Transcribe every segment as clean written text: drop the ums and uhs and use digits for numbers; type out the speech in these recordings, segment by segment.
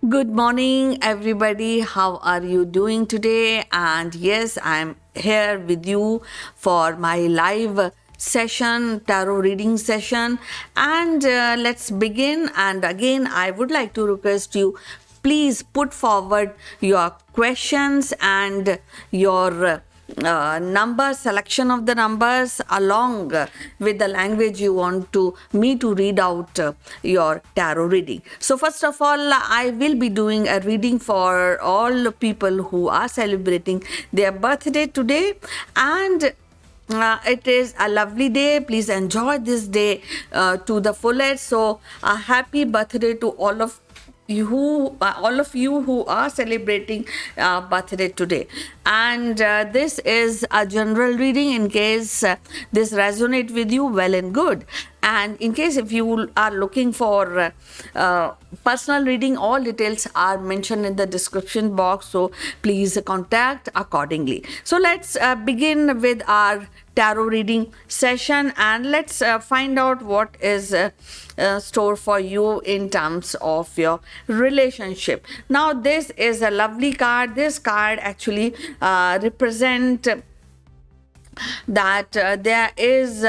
Good morning, everybody. How are you doing today? And yes, I'm here with you for my live session, tarot reading session. And let's begin. And again, I would like to request you please put forward your questions and your number selection of the numbers along with the language you want to me to read out your tarot reading. So first of all, I will be doing a reading for all people who are celebrating their birthday today, and it is a lovely day. Please enjoy this day to the fullest. So a happy birthday to all of you who are celebrating birthday today. And this is a general reading. In case this resonate with you, well and good. And in case if you are looking for personal reading, all details are mentioned in the description box, so please contact accordingly. So let's begin with our tarot reading session, and let's find out what is store for you in terms of your relationship. Now this is a lovely card. This card actually represent that there is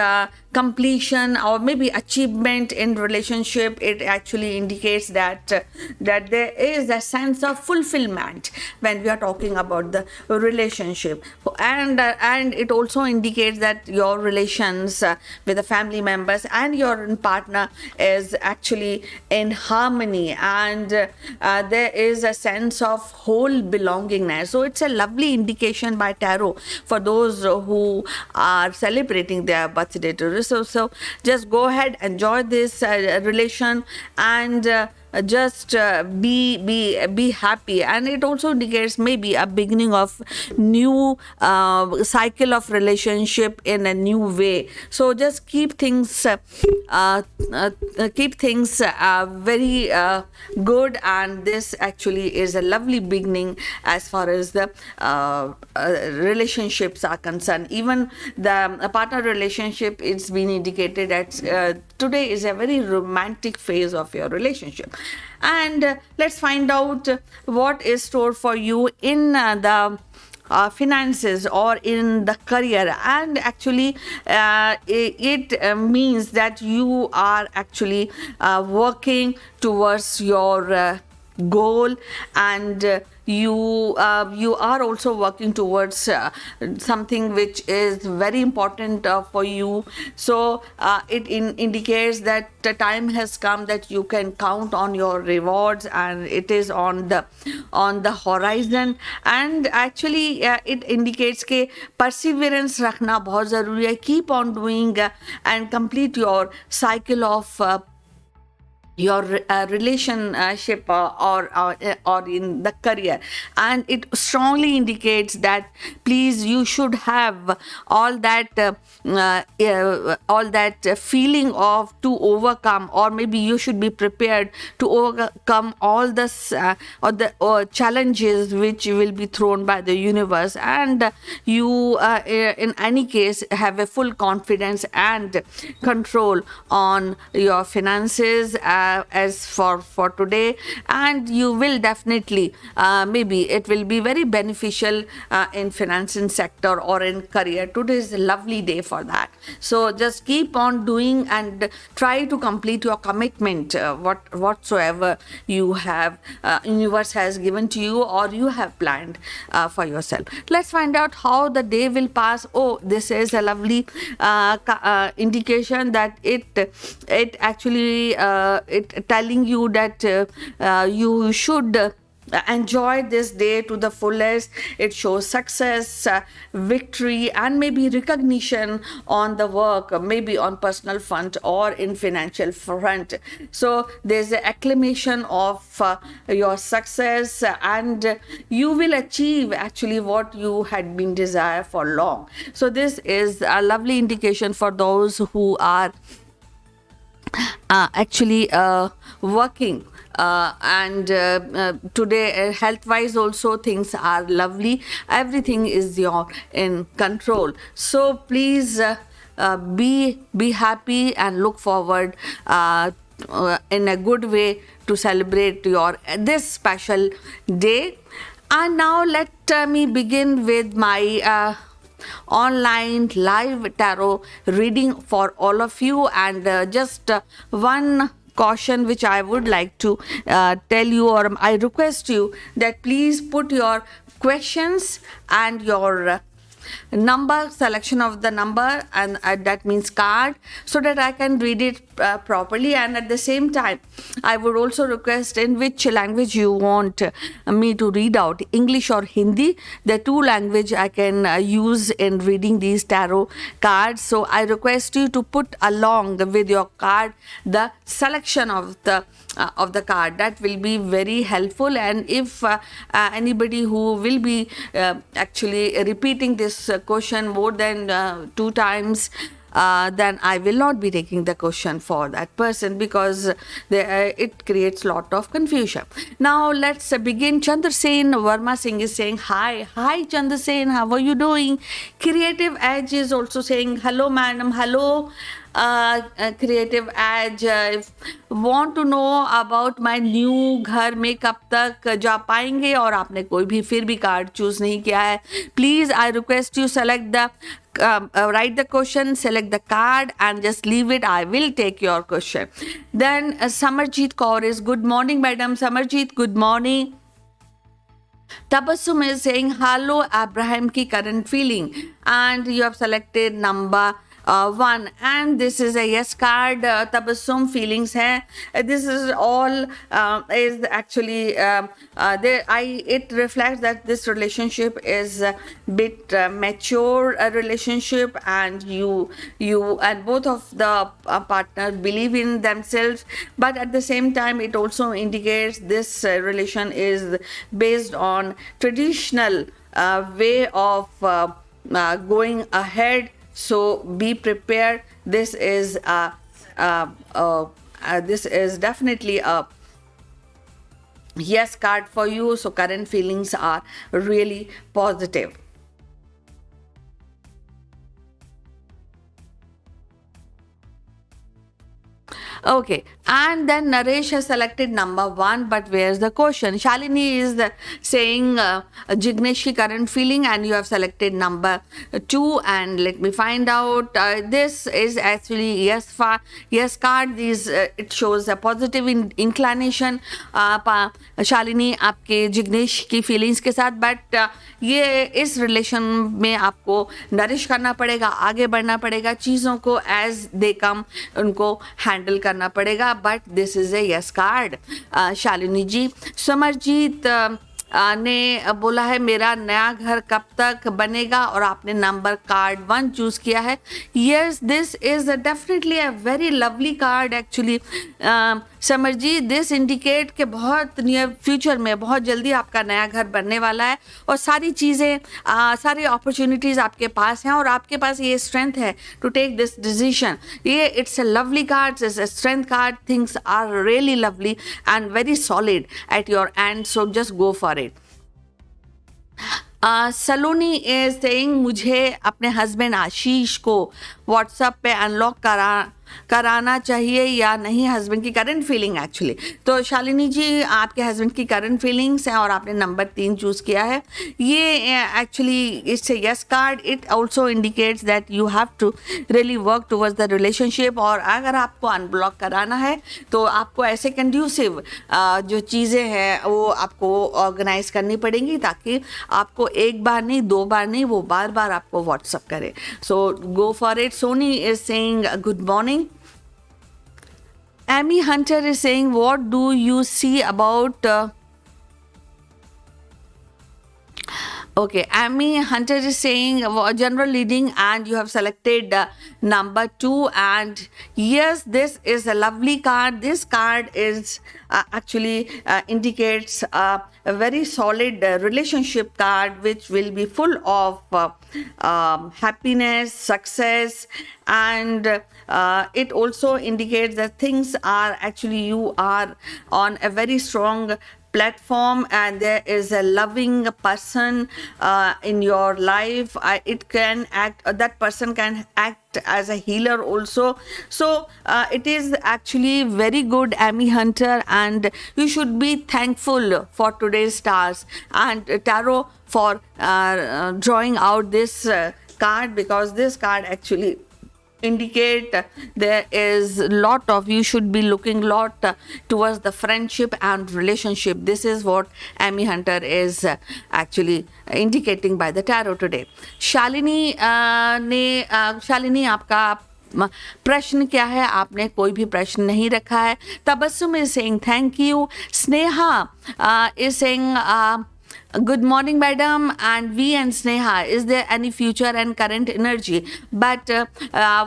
completion or maybe achievement in relationship. It actually indicates that there is a sense of fulfillment when we are talking about the relationship, and it also indicates that your relations with the family members and your partner is actually in harmony, and there is a sense of whole belongingness. So it's a lovely indication by tarot for those who are celebrating their birthday today. So just go ahead, enjoy this relation, and just be happy. And it also indicates maybe a beginning of new cycle of relationship in a new way. So just keep things very good, and this actually is a lovely beginning as far as the relationships are concerned. Even the partner relationship, it's been indicated that today is a very romantic phase of your relationship. And let's find out what is stored for you in the finances or in the career. And actually it means that you are actually working towards your goal, and you are also working towards something which is very important for you. So it indicates that the time has come that you can count on your rewards, and it is on the horizon. And actually it indicates कि perseverance रखना बहुत ज़रूरी है. Keep on doing and complete your cycle of your relationship or in the career. And it strongly indicates that please you should have all that feeling of to overcome, or maybe you should be prepared to overcome all this or the challenges which will be thrown by the universe. And you in any case have a full confidence and control on your finances as for today, and you will definitely maybe it will be very beneficial in financing sector or in career. Today is a lovely day for that. So just keep on doing and try to complete your commitment whatsoever you have universe has given to you or you have planned for yourself. Let's find out how the day will pass. Oh, this is a lovely indication that it actually it telling you that you should enjoy this day to the fullest. It shows success, victory, and maybe recognition on the work, maybe on personal front or in financial front. So there's an acclamation of your success, and you will achieve actually what you had been desired for long. So this is a lovely indication for those who are actually working. And today health wise also things are lovely. Everything is your in control. So please be happy and look forward in a good way to celebrate your this special day. And now let me begin with my online live tarot reading for all of you. And just one caution which I would like to tell you, or I request you, that please put your questions and your number, selection of the number, and that means card, so that I can read it properly. And at the same time, I would also request in which language you want me to read out, English or Hindi. The two language I can use in reading these tarot cards. So I request you to put along with your card the selection of the card. That will be very helpful. And if anybody who will be actually repeating this question more than 2 times, then I will not be taking the question for that person, because it creates lot of confusion. Now let's begin. Chandrasen Verma Singh is saying hi. Hi Chandrasen, how are you doing? Creative Edge is also saying hello madam. Hello Creative Edge, want to know about my new घर में कब तक जा पाएंगे, और आपने कोई भी फिर भी कार्ड चूज नहीं किया है. Please, I request you select the write the question, select the card, and just leave it. I will take your question. Then Samarjeet Kaur is good morning madam. Samarjeet, good morning. Tabassum is saying hello Abraham ki current feeling, and you have selected number 1, and this is a yes card. Tabassum feelings hai. This is all is actually it reflects that this relationship is a bit mature relationship, and you and both of the partners believe in themselves. But at the same time, it also indicates this relation is based on traditional way of going ahead. So be prepared. This is definitely a yes card for you. So current feelings are really positive. Okay, and then Naresh has selected number 1, but where's the question? Shalini is saying Jignesh ki current feeling, and you have selected number 2. And let me find out. This is actually yes card. These it shows a positive inclination. Shalini आपके जिग्नेश की feelings के साथ, but ये इस relation में आपको nourish करना पड़ेगा, आगे बढ़ना पड़ेगा, चीज़ों को एज दे कम उनको हैंडल करना पड़ेगा. But this is a yes card Shalini ji. Samarjeet ने बोला है मेरा नया घर कब तक बनेगा, और आपने नंबर कार्ड 1 चूज किया है. Yes, this is definitely a very lovely card actually. Samarjeet, this indicate कि बहुत नियर फ्यूचर में बहुत जल्दी आपका नया घर बनने वाला है, और सारी चीज़ें सारी अपॉर्चुनिटीज़ आपके पास हैं, और आपके पास ये स्ट्रेंथ है टू टेक दिस डिसीजन. ये it's a lovely card, it's a strength card. Things are really lovely and very solid at your end, so just go for it. Saloni is saying मुझे अपने husband आशीष को WhatsApp पे unlock कराना चाहिए या नहीं, husband की करंट फीलिंग एक्चुअली. तो शालिनी जी, आपके हस्बैंड की करंट फीलिंग्स हैं और आपने नंबर 3 चूज़ किया है. ये actually it's a yes card. It also indicates that you have to really work towards the relationship, और अगर आपको अनब्लॉक कराना है तो आपको ऐसे कंड्यूसिव जो चीज़ें हैं वो आपको ऑर्गेनाइज करनी पड़ेंगी, ताकि आपको एक बार नहीं, 2 बार नहीं, वो बार बार आपको व्हाट्सअप करे. So go for it. Soni is saying good morning. Amy Hunter is saying, what do you see about... Okay, Amy Hunter is saying general reading, and you have selected number 2. And yes, this is a lovely card. This card is actually indicates a very solid relationship card, which will be full of happiness, success, and it also indicates that things are actually, you are on a very strong platform and there is a loving person in your life, it can act, that person can act as a healer also. So it is actually very good, Amy Hunter, and you should be thankful for today's stars and tarot for drawing out this card, because this card actually indicate there is lot of, you should be looking lot towards the friendship and relationship. This is what Amy Hunter is actually indicating by the tarot today. Shalini Shalini आपका प्रश्न क्या है? आपने कोई भी प्रश्न नहीं रखा है. Tabassum is saying thank you. Sneha is saying good morning, madam. And V and Sneha, is there any future and current energy? But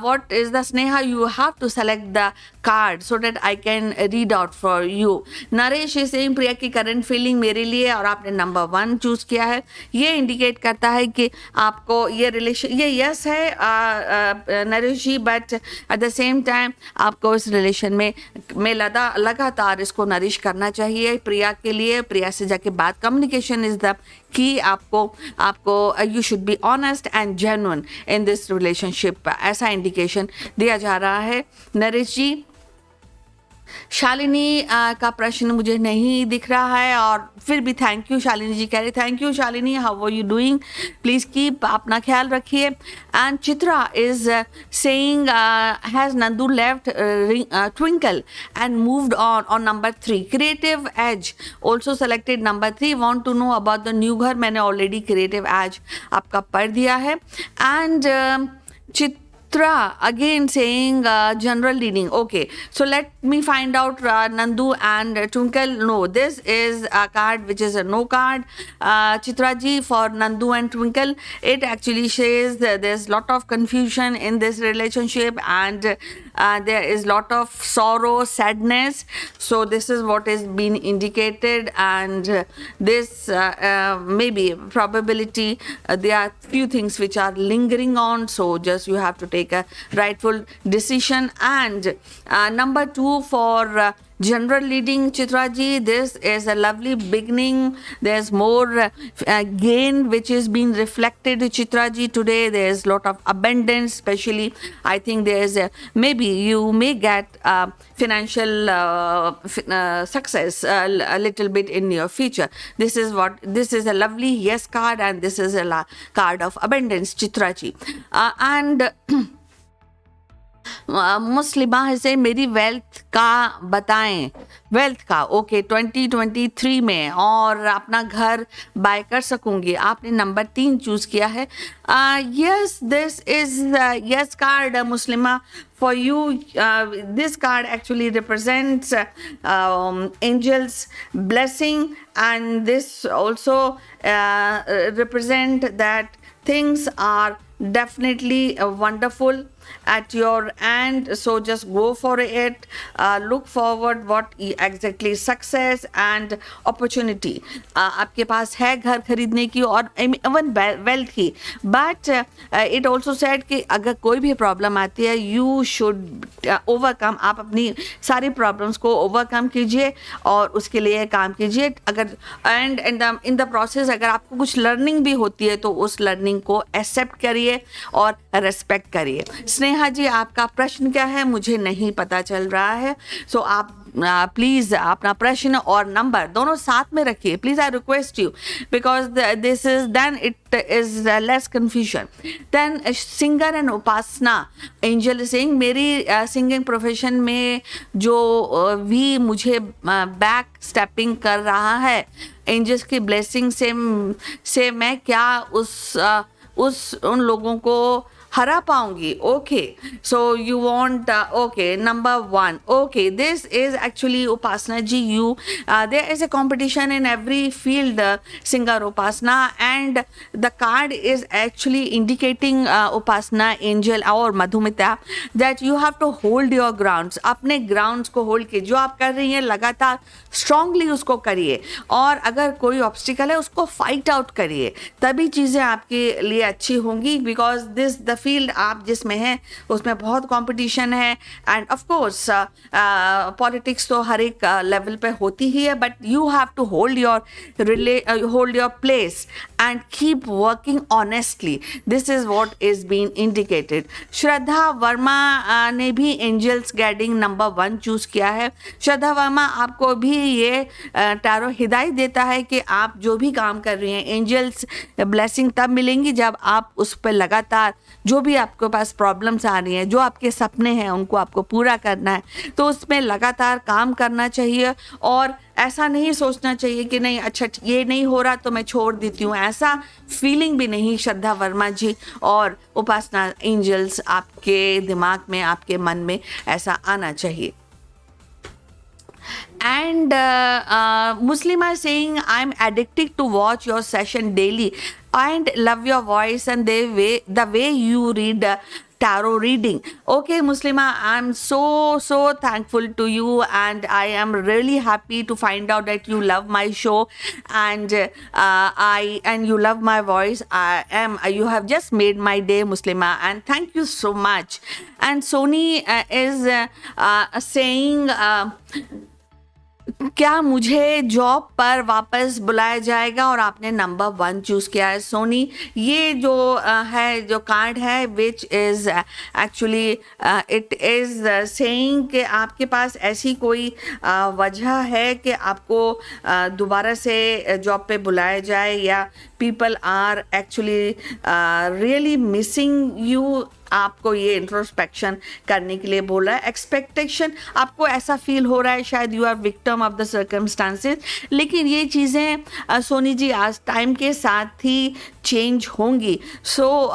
what is the Sneha? You have to select the card so that I can read out for you. Naresh is saying प्रिया की current feeling मेरे लिए, और आपने number 1 choose किया है. ये indicate करता है कि आपको ये रिलेशन, ये यस है Naresh ji, but at the same time आपको इस रिलेशन में लगातार इसको नरिश करना चाहिए. प्रिया के लिए, प्रिया से जाके बात, कम्युनिकेशन इज द की. आपको you should be honest and genuine in this relationship, ऐसा इंडिकेशन दिया जा रहा है नरेश जी. शालिनी का प्रश्न मुझे नहीं दिख रहा है, और फिर भी थैंक यू शालिनी जी कह रहे. Thank you Shalini, how are you doing? Please keep, अपना ख्याल रखिए. And Chitra is saying has Nandu left Twinkle and moved on number 3. Creative edge also selected number 3. Want to know about the new घर. मैंने already creative edge आपका पढ़ दिया है. And Chitra again saying general reading. Okay, so let me find out Nandu and Twinkle. No, this is a card which is a no card. Chitra ji, for Nandu and Twinkle, it actually says that there's lot of confusion in this relationship, and there is lot of sorrow, sadness. So this is what is being indicated, and this maybe probability there are few things which are lingering on, so just you have to take a rightful decision. And number 2 for general reading, Chitra ji, this is a lovely beginning. There's more gain which is being reflected, Chitra ji, today. There's lot of abundance, especially I think there's maybe you may get financial success a little bit in your future. This is a lovely yes card, and this is a card of abundance, Chitra ji. And मुस्लिमा से मेरी wealth का बताएं. Wealth का okay 2023 में, और अपना घर bye कर सकूंगी. आपने नंबर 3 चूज किया है. Yes, this is yes card Muslima for you. This card actually represents angels blessing, and this also represent that things are definitely wonderful at your end, so just go for it. Look forward what exactly success and opportunity आपके पास है घर खरीदने की, और even wealth की. But it also said कि अगर कोई भी प्रॉब्लम आती है, यू शुड ओवरकम. आप अपनी सारी प्रॉब्लम्स को ओवरकम कीजिए और उसके लिए काम कीजिए. अगर एंड इन द प्रोसेस अगर आपको कुछ लर्निंग भी होती है, तो उस लर्निंग को एक्सेप्ट करिए और रेस्पेक्ट करिए. स्नेहा जी, आपका प्रश्न क्या है मुझे नहीं पता चल रहा है, सो आप प्लीज़ अपना प्रश्न और नंबर दोनों साथ में रखिए, please. I request you, because this is then it is less confusion. Then singer and Upasana Angel Singh, मेरी सिंगिंग प्रोफेशन में जो भी मुझे बैक स्टेपिंग कर रहा है, एंजल्स की ब्लेसिंग से मैं क्या उन लोगों को हरा पाऊंगी. Okay, so you want okay number 1. Okay, this is actually Upasana ji, you there is a competition in every field, singer Upasana, and the card is actually indicating Upasana angel और Madhumita that you have to hold your grounds. अपने grounds को hold कीजिए. जो आप कर रही हैं लगातार स्ट्रांगली उसको करिए, और अगर कोई ऑब्स्टिकल है उसको फाइट आउट करिए, तभी चीज़ें आपके लिए अच्छी होंगी. बिकॉज दिस द फील्ड आप जिसमें हैं उसमें बहुत कंपटीशन है, एंड ऑफ कोर्स पॉलिटिक्स तो हर एक लेवल पे होती ही है, but you have to hold your place and keep working honestly. This is what is been indicated. Shraddha Verma ने भी एंजल्स गाइडिंग नंबर 1 चूज किया है. श्रद्धा वर्मा, आपको भी ये टैरो हिदायत देता है कि आप जो भी काम कर रही हैं, एंजल्स ब्लेसिंग तब मिलेंगी जब आप उस पर लगातार, जो भी आपके पास प्रॉब्लम्स आ रही हैं, जो आपके सपने हैं उनको आपको पूरा करना है, तो उसमें लगातार काम करना चाहिए. और ऐसा नहीं सोचना चाहिए कि नहीं, अच्छा ये नहीं हो रहा तो मैं छोड़ देती हूँ, ऐसा फीलिंग भी नहीं श्रद्धा वर्मा जी और उपासना एंजल्स, आपके दिमाग में, आपके मन में ऐसा आना चाहिए. And Muslima is saying, I'm addicted to watch your session daily and love your voice and the way you read tarot reading. Okay, Muslima, I'm so thankful to you, and I am really happy to find out that you love my show, and you love my voice. You have just made my day, Muslima, and thank you so much. And Sony is saying, क्या मुझे job पर वापस बुलाया जाएगा, और आपने number 1 choose किया है. सोनी, ये जो है, जो कार्ड है, which is actually it is saying कि आपके पास ऐसी कोई वजह है कि आपको दोबारा से जॉब पे बुलाया जाए, या people are actually really missing you. आपको ये इंट्रोस्पेक्शन करने के लिए बोल रहा है. एक्सपेक्टेशन, आपको ऐसा फील हो रहा है शायद you are victim of the circumstances, लेकिन ये चीज़ें सोनी जी आज टाइम के साथ ही चेंज होंगी. सो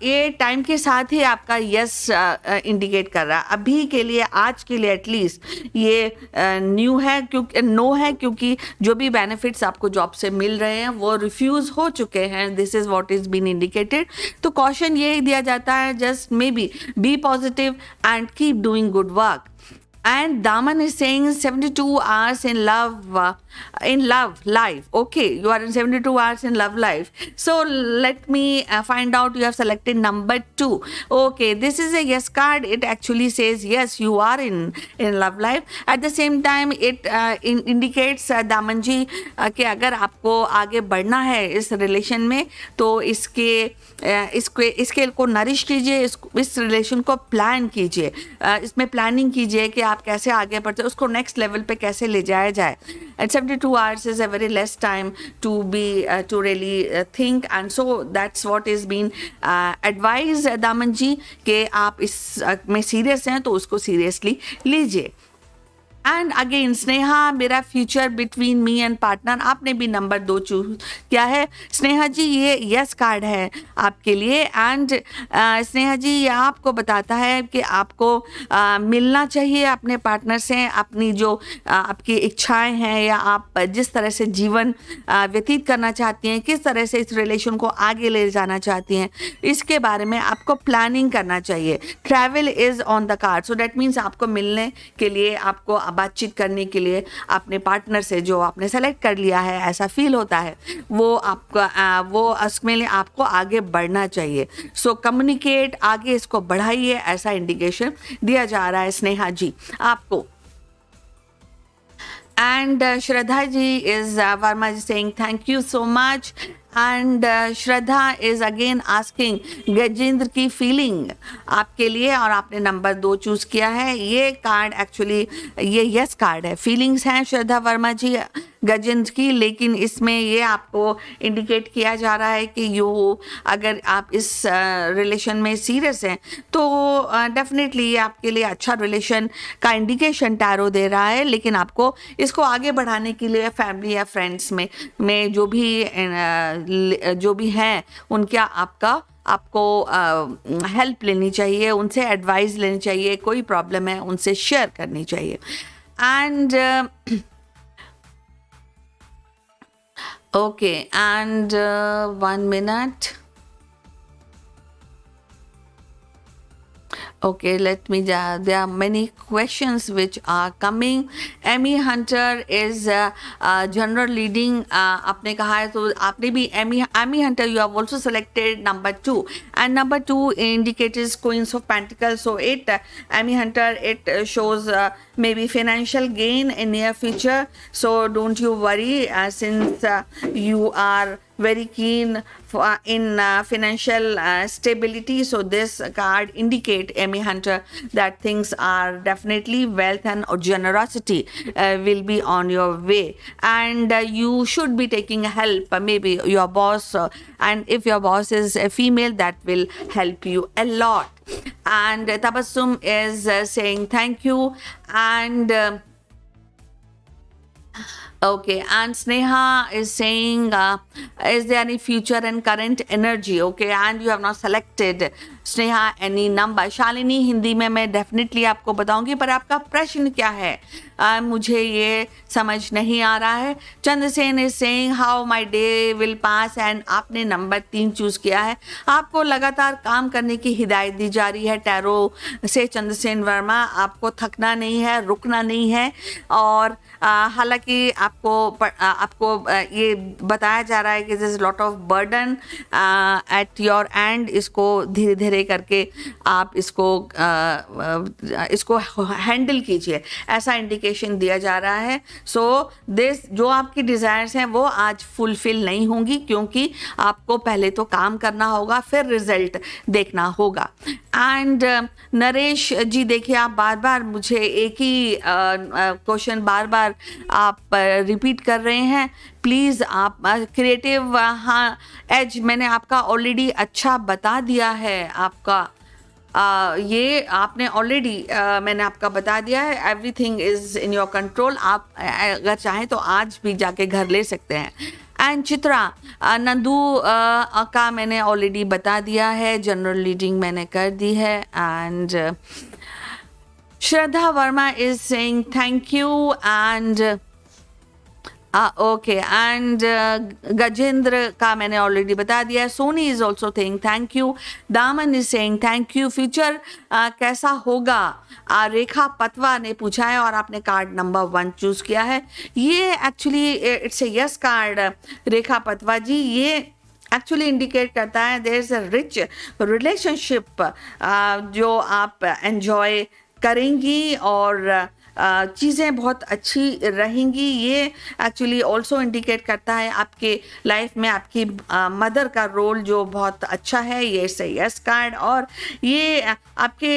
ये टाइम के साथ ही आपका यस इंडिकेट कर रहा है. अभी के लिए, आज के लिए एटलीस्ट ये न्यू है, क्योंकि नो है, क्योंकि जो भी बेनिफिट्स आपको जॉब से मिल रहे हैं वो रिफ्यूज़ हो चुके हैं. This is what is been indicated. तो कॉशन ये दिया जाता है, just may be positive and keep doing good work. And Daman is saying 72 hours in love life. Okay, you are in 72 hours in love life. So let me find out. You have selected number 2. Okay, this is a yes card. It actually says yes, you are in love life. At the same time, it indicates Daman ji कि अगर आपको आगे बढ़ना है इस relation में, तो इसके को नरिश कीजिए, इस रिलेशन को प्लान कीजिए, इसमें प्लानिंग कीजिए कि आप कैसे आगे बढ़ते, उसको नेक्स्ट लेवल पे कैसे ले जाया जाए. And 72 hours is a very less time to really think, and so that's what is being advised, दामन जी, कि आप इस में सीरियस हैं तो उसको सीरियसली लीजिए. एंड अगेन स्नेहा, मेरा future between me and partner, आपने भी नंबर 2 चूज किया है. स्नेहा जी, ये यस कार्ड है आपके लिए. एंड स्नेहा जी, ये आपको बताता है कि आपको मिलना चाहिए अपने पार्टनर से. अपनी जो आपकी इच्छाएं हैं, या आप जिस तरह से जीवन व्यतीत करना चाहती हैं, किस तरह से इस रिलेशन को आगे ले जाना चाहती हैं, इसके बारे में आपको प्लानिंग करना चाहिए. Travel is on the card. So that means आपको मिलने के लिए, आपको बातचीत करने के लिए अपने पार्टनर से, जो आपने सेलेक्ट कर लिया है, ऐसा फील होता है, वो आपका वो उसमें लिए आपको आगे बढ़ना चाहिए. सो कम्युनिकेट, आगे इसको बढ़ाइए, ऐसा इंडिकेशन दिया जा रहा है स्नेहा जी आपको. And Shraddha ji is Varma ji saying thank you so much. And Shraddha is again asking Gajendra की फीलिंग आपके लिए, और आपने नंबर 2 चूज़ किया है. ये कार्ड एक्चुअली ये यस कार्ड है. फीलिंग्स हैं श्रद्धा वर्मा जी गजेंद्र की, लेकिन इसमें ये आपको इंडिकेट किया जा रहा है कि अगर आप इस रिलेशन में सीरियस हैं, तो डेफिनेटली ये आपके लिए अच्छा रिलेशन का इंडिकेशन टैरो दे रहा है. लेकिन आपको इसको आगे बढ़ाने के लिए फैमिली या फ्रेंड्स में जो भी हैं, उनका आपको हेल्प लेनी चाहिए, उनसे एडवाइस लेनी चाहिए, कोई प्रॉब्लम है उनसे शेयर करनी चाहिए. And okay, and 1 minute. Okay, let me. There are many questions which are coming. Emmy Hunter is general leading. आपने कहा है तो आपने भी Emmy Hunter. You have also selected number 2, and number 2 indicates Queens of Pentacles. So Emmy Hunter, it shows maybe financial gain in near future. So don't you worry, since you are very keen in financial stability. So this card indicate, Emmy Hunter, that things are definitely wealth and generosity will be on your way, and you should be taking help, maybe your boss, and if your boss is a female, that will help you a lot. And Tabassum is saying thank you, and okay, and Sneha is saying, is there any future and current energy? Okay, and you have not selected, Sneha, any number. Shalini, Hindi में मैं definitely आपको बताऊंगी, पर आपका प्रश्न क्या है मुझे ये समझ नहीं आ रहा है. Chandrasen is saying how my day will pass, and आपने नंबर 3 चूज किया है. आपको लगातार काम करने की हिदायत दी जा रही है टैरो से, चंद्रसेन वर्मा. आपको थकना नहीं है, रुकना नहीं है, और हालांकि आपको ये बताया जा रहा है कि this lot of burden eight your and. इसको धीरे धीरे करके आप इसको हैंडल कीजिए, ऐसा इंडिकेशन दिया जा रहा है. सो दिस जो आपकी डिज़ायर्स हैं वो आज फुलफिल नहीं होंगी, क्योंकि आपको पहले तो काम करना होगा, फिर रिजल्ट देखना होगा. एंड नरेश जी, देखिए आप बार बार मुझे एक ही क्वेश्चन बार बार आप रिपीट कर रहे हैं. प्लीज़ आप क्रिएटिव, हाँ एज मैंने आपका ऑलरेडी अच्छा बता दिया है. आपका ये आपने ऑलरेडी मैंने आपका बता दिया है. Everything is in your control. आप अगर चाहें तो आज भी जाके घर ले सकते हैं. एंड चित्रा, नंदू का मैंने ऑलरेडी बता दिया है, जनरल लीडिंग मैंने कर दी है. And Shraddha Verma is saying thank you. And okay, and Gajendra का मैंने ऑलरेडी बता दिया है. Soni is also thing thank you. Daman is saying thank you. Future कैसा होगा, रेखा पतवा ने पूछा है, और आपने कार्ड नंबर 1 चूज किया है. ये actually it's a yes card, Rekha Patwa ji. ये एक्चुअली इंडिकेट करता है there is a rich relationship जो आप एंजॉय करेंगी, और चीज़ें बहुत अच्छी रहेंगी. ये एक्चुअली ऑल्सो इंडिकेट करता है आपके लाइफ में आपकी मदर का रोल जो बहुत अच्छा है. ये यस कार्ड, और ये आपके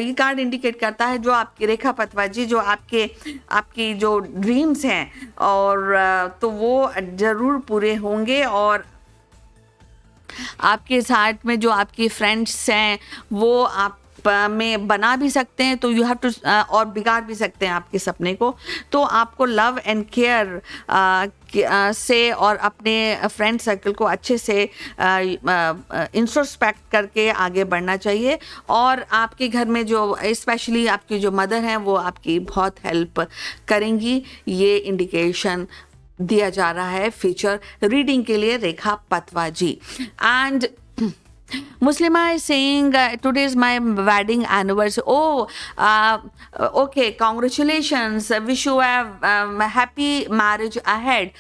ये कार्ड इंडिकेट करता है जो आपकी रेखा पतवा जी, जो आपकी जो ड्रीम्स हैं, और तो वो ज़रूर पूरे होंगे. और आपके साथ में जो आपकी फ्रेंड्स हैं वो आप में बना भी सकते हैं, तो यू हैव टू, और बिगाड़ भी सकते हैं आपके सपने को. तो आपको लव एंड केयर से और अपने फ्रेंड सर्कल को अच्छे से इंट्रोस्पेक्ट करके आगे बढ़ना चाहिए. और आपके घर में जो स्पेशली आपकी जो मदर हैं वो आपकी बहुत हेल्प करेंगी. ये इंडिकेशन दिया जा रहा है फ्यूचर रीडिंग के लिए, Rekha Patwa ji. And Muslima is saying today is my wedding anniversary. Oh, okay. Congratulations. Wish you a happy marriage ahead.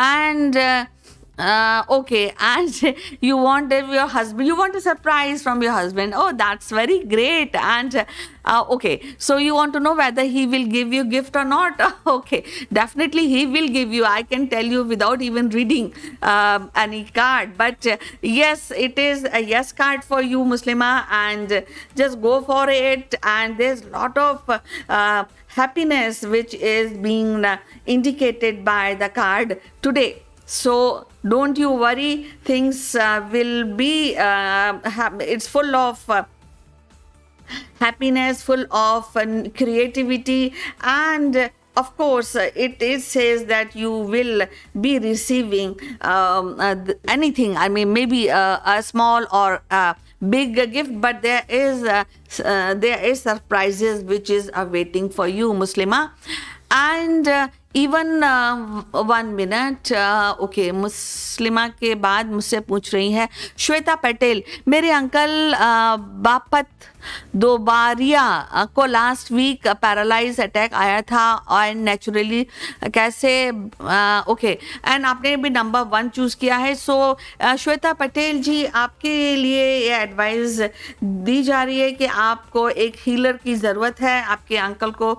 And okay, and you want your husband, you want a surprise from your husband. Oh, that's very great. And okay, so you want to know whether he will give you gift or not. Okay, definitely he will give you. I can tell you without even reading any card. But yes, it is a yes card for you, Muslima, and just go for it. And there's a lot of happiness which is being indicated by the card today. So don't you worry, things will be it's full of happiness, full of creativity, and of course it says that you will be receiving anything. I mean, maybe a small or big gift, but there is surprises which is awaiting for you, Muslima. And even 1 minute. Okay, Muslima के बाद मुझसे पूछ रही है श्वेता पटेल, मेरे uncle बापत दोबारिया को last week paralyse attack आया था और नेचुरली कैसे। ओके, एंड आपने भी नंबर 1 चूज़ किया है। सो श्वेता पटेल जी, आपके लिए ये एडवाइस दी जा रही है कि आपको एक हीलर की ज़रूरत है आपके अंकल को।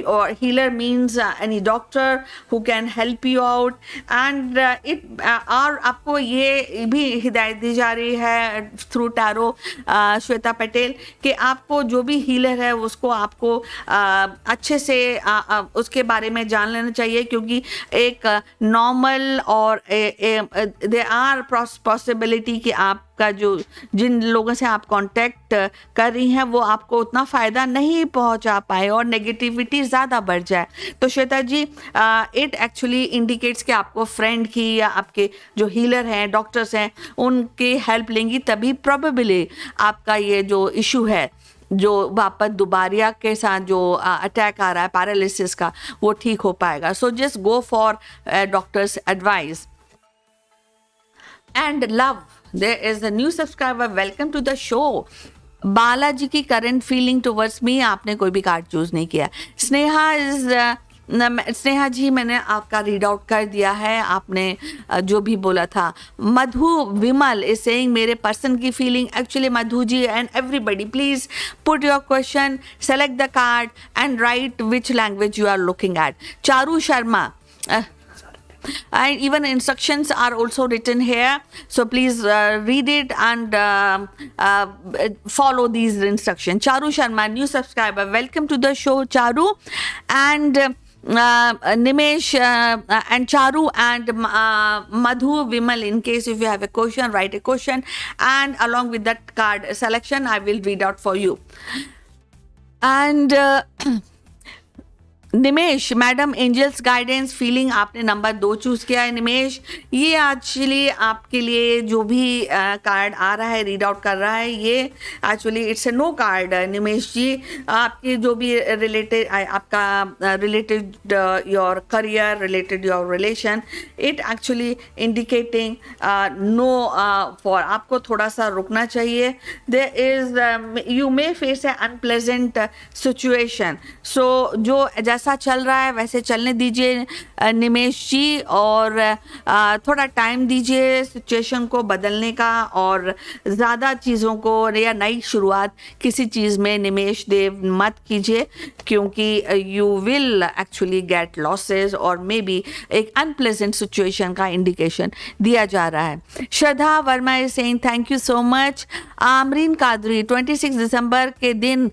और healer means any doctor who can help you out and it. और आपको ये भी हिदायत दी जा रही है थ्रू टैरो श्वेता पटेल कि आपको जो भी हीलर है उसको आपको अच्छे से उसके बारे में जान लेना चाहिए, क्योंकि एक नॉर्मल और दे आर पॉसिबिलिटी कि आपका जो जिन लोगों से आप कांटेक्ट कर रही हैं वो आपको उतना फ़ायदा नहीं पहुंचा पाए और नेगेटिविटी ज़्यादा बढ़ जाए। तो श्वेता जी, इट एक्चुअली इंडिकेट्स कि आपको फ्रेंड की या आपके जो हीलर हैं, डॉक्टर्स हैं, उनकी हेल्प लेंगी तभी प्रोबेबली आपका ये जो इशू है, जो वापस दोबारिया के साथ जो अटैक आ रहा है पैरालिसिस का, वो ठीक हो पाएगा। So just go for doctor's advice and love. There is a new subscriber, welcome to the show. Balaji की करंट फीलिंग टुवर्ड्स मी, आपने कोई भी कार्ड चूज नहीं किया। स्नेहा इज स्नेहा जी, मैंने आपका रीड आउट कर दिया है, आपने जो भी बोला था। मधु विमल इज सेइंग मेरे पर्सन की feeling. Actually Madhu ji and everybody, please put your question, select the card and write which language you are looking at. Charu Sharma. And even instructions are also written here, so please read it and follow these instructions. Charu Sharma, new subscriber, welcome to the show, Charu. And Nimesh and Charu and Madhu Vimal, in case if you have a question, write a question, and along with that card selection I will read out for you. And Nimesh madam, angels guidance feeling, आपने number 2 choose किया है निमेश। ये actually आपके लिए जो भी card आ रहा है, रीड आउट कर रहा है, ये actually it's a no card Nimesh ji. आपके जो भी रिलेटेड, आपका related your career, related your relation, it actually indicating no for, आपको थोड़ा सा रुकना चाहिए। There is you may face a unpleasant situation. So जो जैसा चल रहा है वैसे चलने दीजिए निमेश जी, और थोड़ा टाइम दीजिए सिचुएशन को बदलने का, और ज़्यादा चीज़ों को या नई शुरुआत किसी चीज़ में निमेश देव मत कीजिए, क्योंकि you will actually get losses और मे बी एक अनप्लेजेंट सिचुएशन का इंडिकेशन दिया जा रहा है। Shraddha Verma is saying thank you so much. Amreen Qadri, 26 दिसंबर के दिन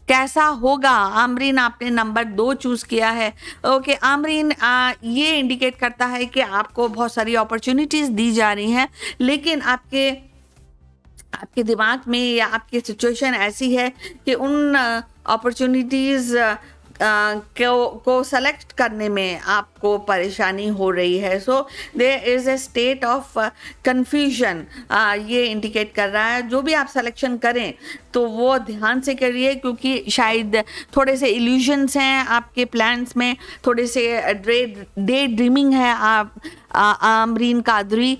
कैसा होगा? आमरीन, आपने नंबर 2 चूज़ किया है। ओके आमरीन, ये इंडिकेट करता है कि आपको बहुत सारी अपॉर्चुनिटीज़ दी जा रही हैं, लेकिन आपके दिमाग में या आपकी सिचुएशन ऐसी है कि उन अपॉर्चुनिटीज़ को सेलेक्ट करने में आपको परेशानी हो रही है। So there is a state of confusion, ये इंडिकेट कर रहा है। जो भी आप सिलेक्शन करें तो वो ध्यान से करिए, क्योंकि शायद थोड़े से इल्यूजन्स हैं आपके प्लान्स में, थोड़े से डे ड्रीमिंग है आप Amreen Qadri.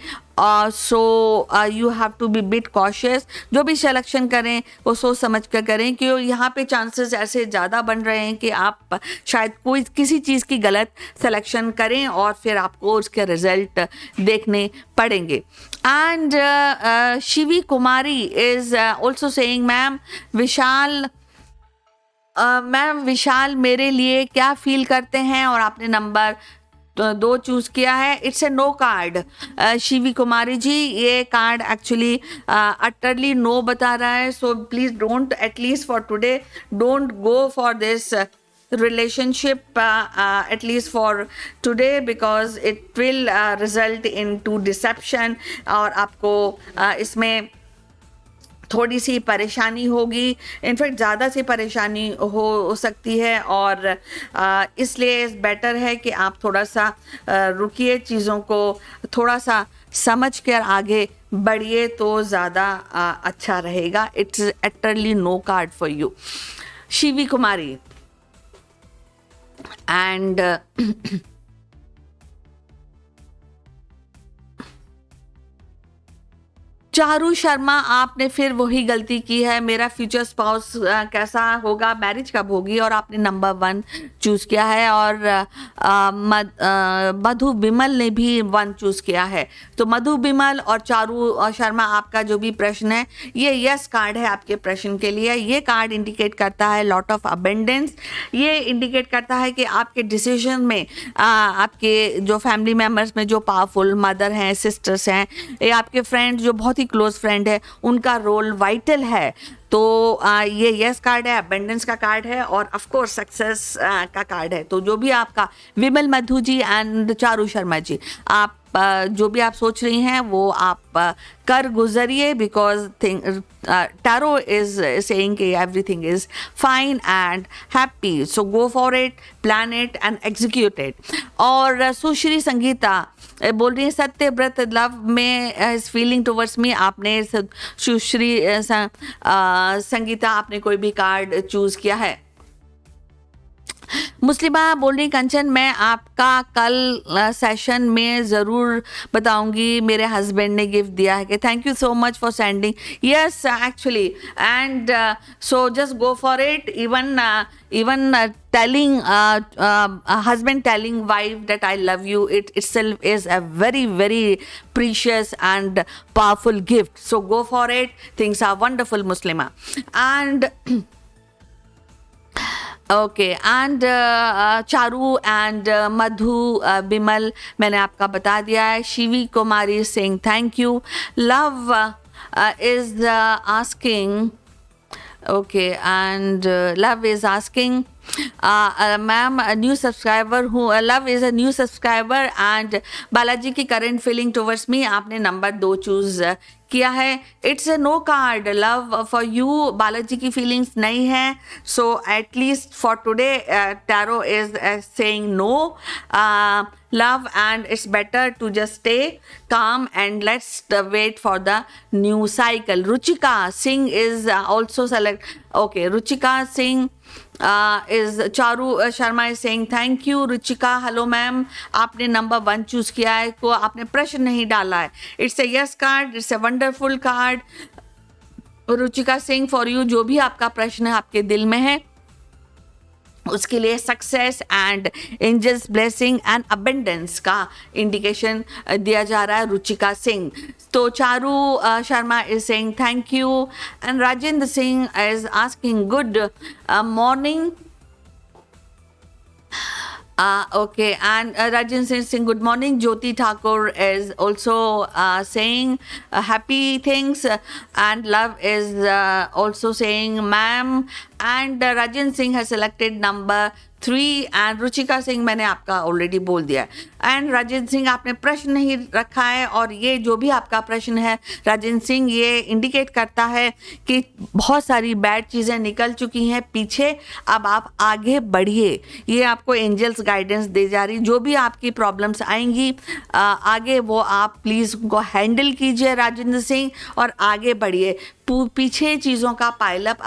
So you have to be bit cautious. जो भी सिलेक्शन करें वो सोच समझ कर करें, क्योंकि यहाँ पे चांसेस ऐसे ज़्यादा बन रहे हैं कि आप शायद कोई किसी चीज़ की गलत सिलेक्शन करें और फिर आपको उसके रिजल्ट देखने पड़ेंगे। And Shivi Kumari is also saying ma'am Vishal मेरे लिए क्या फील करते हैं, और आपने नंबर 2 चूज़ किया है। It's a no card Shivi Kumari ji, ये कार्ड एक्चुअली अटरली नो बता रहा है। So please don't, at least for today, don't go for this relationship at least for today, because it will result into deception, और आपको इसमें थोड़ी सी परेशानी होगी, इनफैक्ट ज़्यादा सी परेशानी हो सकती है, और इसलिए बेटर है कि आप थोड़ा सा रुकिए, चीज़ों को थोड़ा सा समझ कर आगे बढ़िए तो ज़्यादा अच्छा रहेगा। It's utterly no card for you Shivi Kumari. and Charu Sharma, आपने फिर वही गलती की है, मेरा फ्यूचर स्पाउस कैसा होगा, मैरिज कब होगी, और आपने नंबर 1 चूज़ किया है। और मधु बिमल ने भी 1 चूज़ किया है। तो मधु बिमल और चारू शर्मा, आपका जो भी प्रश्न है ये यस कार्ड है आपके प्रश्न के लिए। ये कार्ड इंडिकेट करता है लॉट ऑफ अबेंडेंस। ये इंडिकेट करता है कि आपके डिसीजन में आपके जो फैमिली मेम्बर्स में जो पावरफुल मदर हैं, सिस्टर्स हैं, या आपके फ्रेंड्स जो बहुत ही क्लोज फ्रेंड है, उनका रोल वाइटल है। तो ये यस कार्ड है, अबेंडेंस का कार्ड है, और ऑफ कोर्स सक्सेस का कार्ड है। तो जो भी आपका विमल मधु जी एंड चारू शर्मा जी, आप जो भी आप सोच रही हैं वो आप कर गुजरिए, बिकॉज टैरो इज सेइंग कि everything is fine and happy, so go for it, plan it and execute it. और सुश्री संगीता बोल रही है सत्यव्रत लव में इज फीलिंग टुवर्ड्स मी। आपने सुश्री संगीता, आपने कोई भी कार्ड चूज किया है। मुस्लिमा बोल रही कंचन, मैं आपका कल सेशन में ज़रूर बताऊंगी, मेरे हस्बैंड ने गिफ्ट दिया है। कि thank you so much for sending. Yes actually, and so just go for it. Even telling husband telling wife that I love you, it itself is a very very precious and powerful gift. So go for it. Things are wonderful, Muslima. And okay, and Charu and Madhu Bimal, मैंने आपका बता दिया है। Shivi Kumari Singh, thank you. Love is asking, okay, and love is asking, ma'am, a new subscriber who love is a new subscriber and Balaji की current feeling towards me, आपने number 2 choose किया है। It's a no card love for you, Balaji की feelings नहीं है। So at least for today tarot is saying no love, and it's better to just stay calm and let's wait for the new cycle. Ruchika Singh is also select. Okay, Ruchika Singh is Charu Sharma is saying thank you. Ruchika, hello ma'am, आपने number 1 choose किया है, को आपने प्रश्न नहीं डाला है। It's a yes card, it's a wonderful card. Ruchika Singh, for you, जो भी आपका प्रश्न है आपके दिल में है, उसके लिए success and angels blessing and abundance का इंडिकेशन दिया जा रहा है रुचिका सिंह। तो Charu Sharma is saying thank you, and Rajendra Singh is asking good morning. Okay, and Rajendra Singh, good morning. Jyoti Thakur is also saying happy things, and love is also saying ma'am, and Rajendra Singh has selected number 3, and Ruchika Singh मैंने आपका already बोल दिया है। And Rajendra Singh, आपने प्रश्न नहीं रखा है, और ये जो भी आपका प्रश्न है राजेंद्र सिंह, ये इंडिकेट करता है कि बहुत सारी बैड चीज़ें निकल चुकी हैं पीछे, अब आप आगे बढ़िए। ये आपको एंजल्स गाइडेंस दे जा रही, जो भी आपकी प्रॉब्लम्स आएंगी आगे, वो आप प्लीज़ उनको हैंडल कीजिए राजेंद्र सिंह, और आगे बढ़िए। पीछे चीज़ों का पाइलअप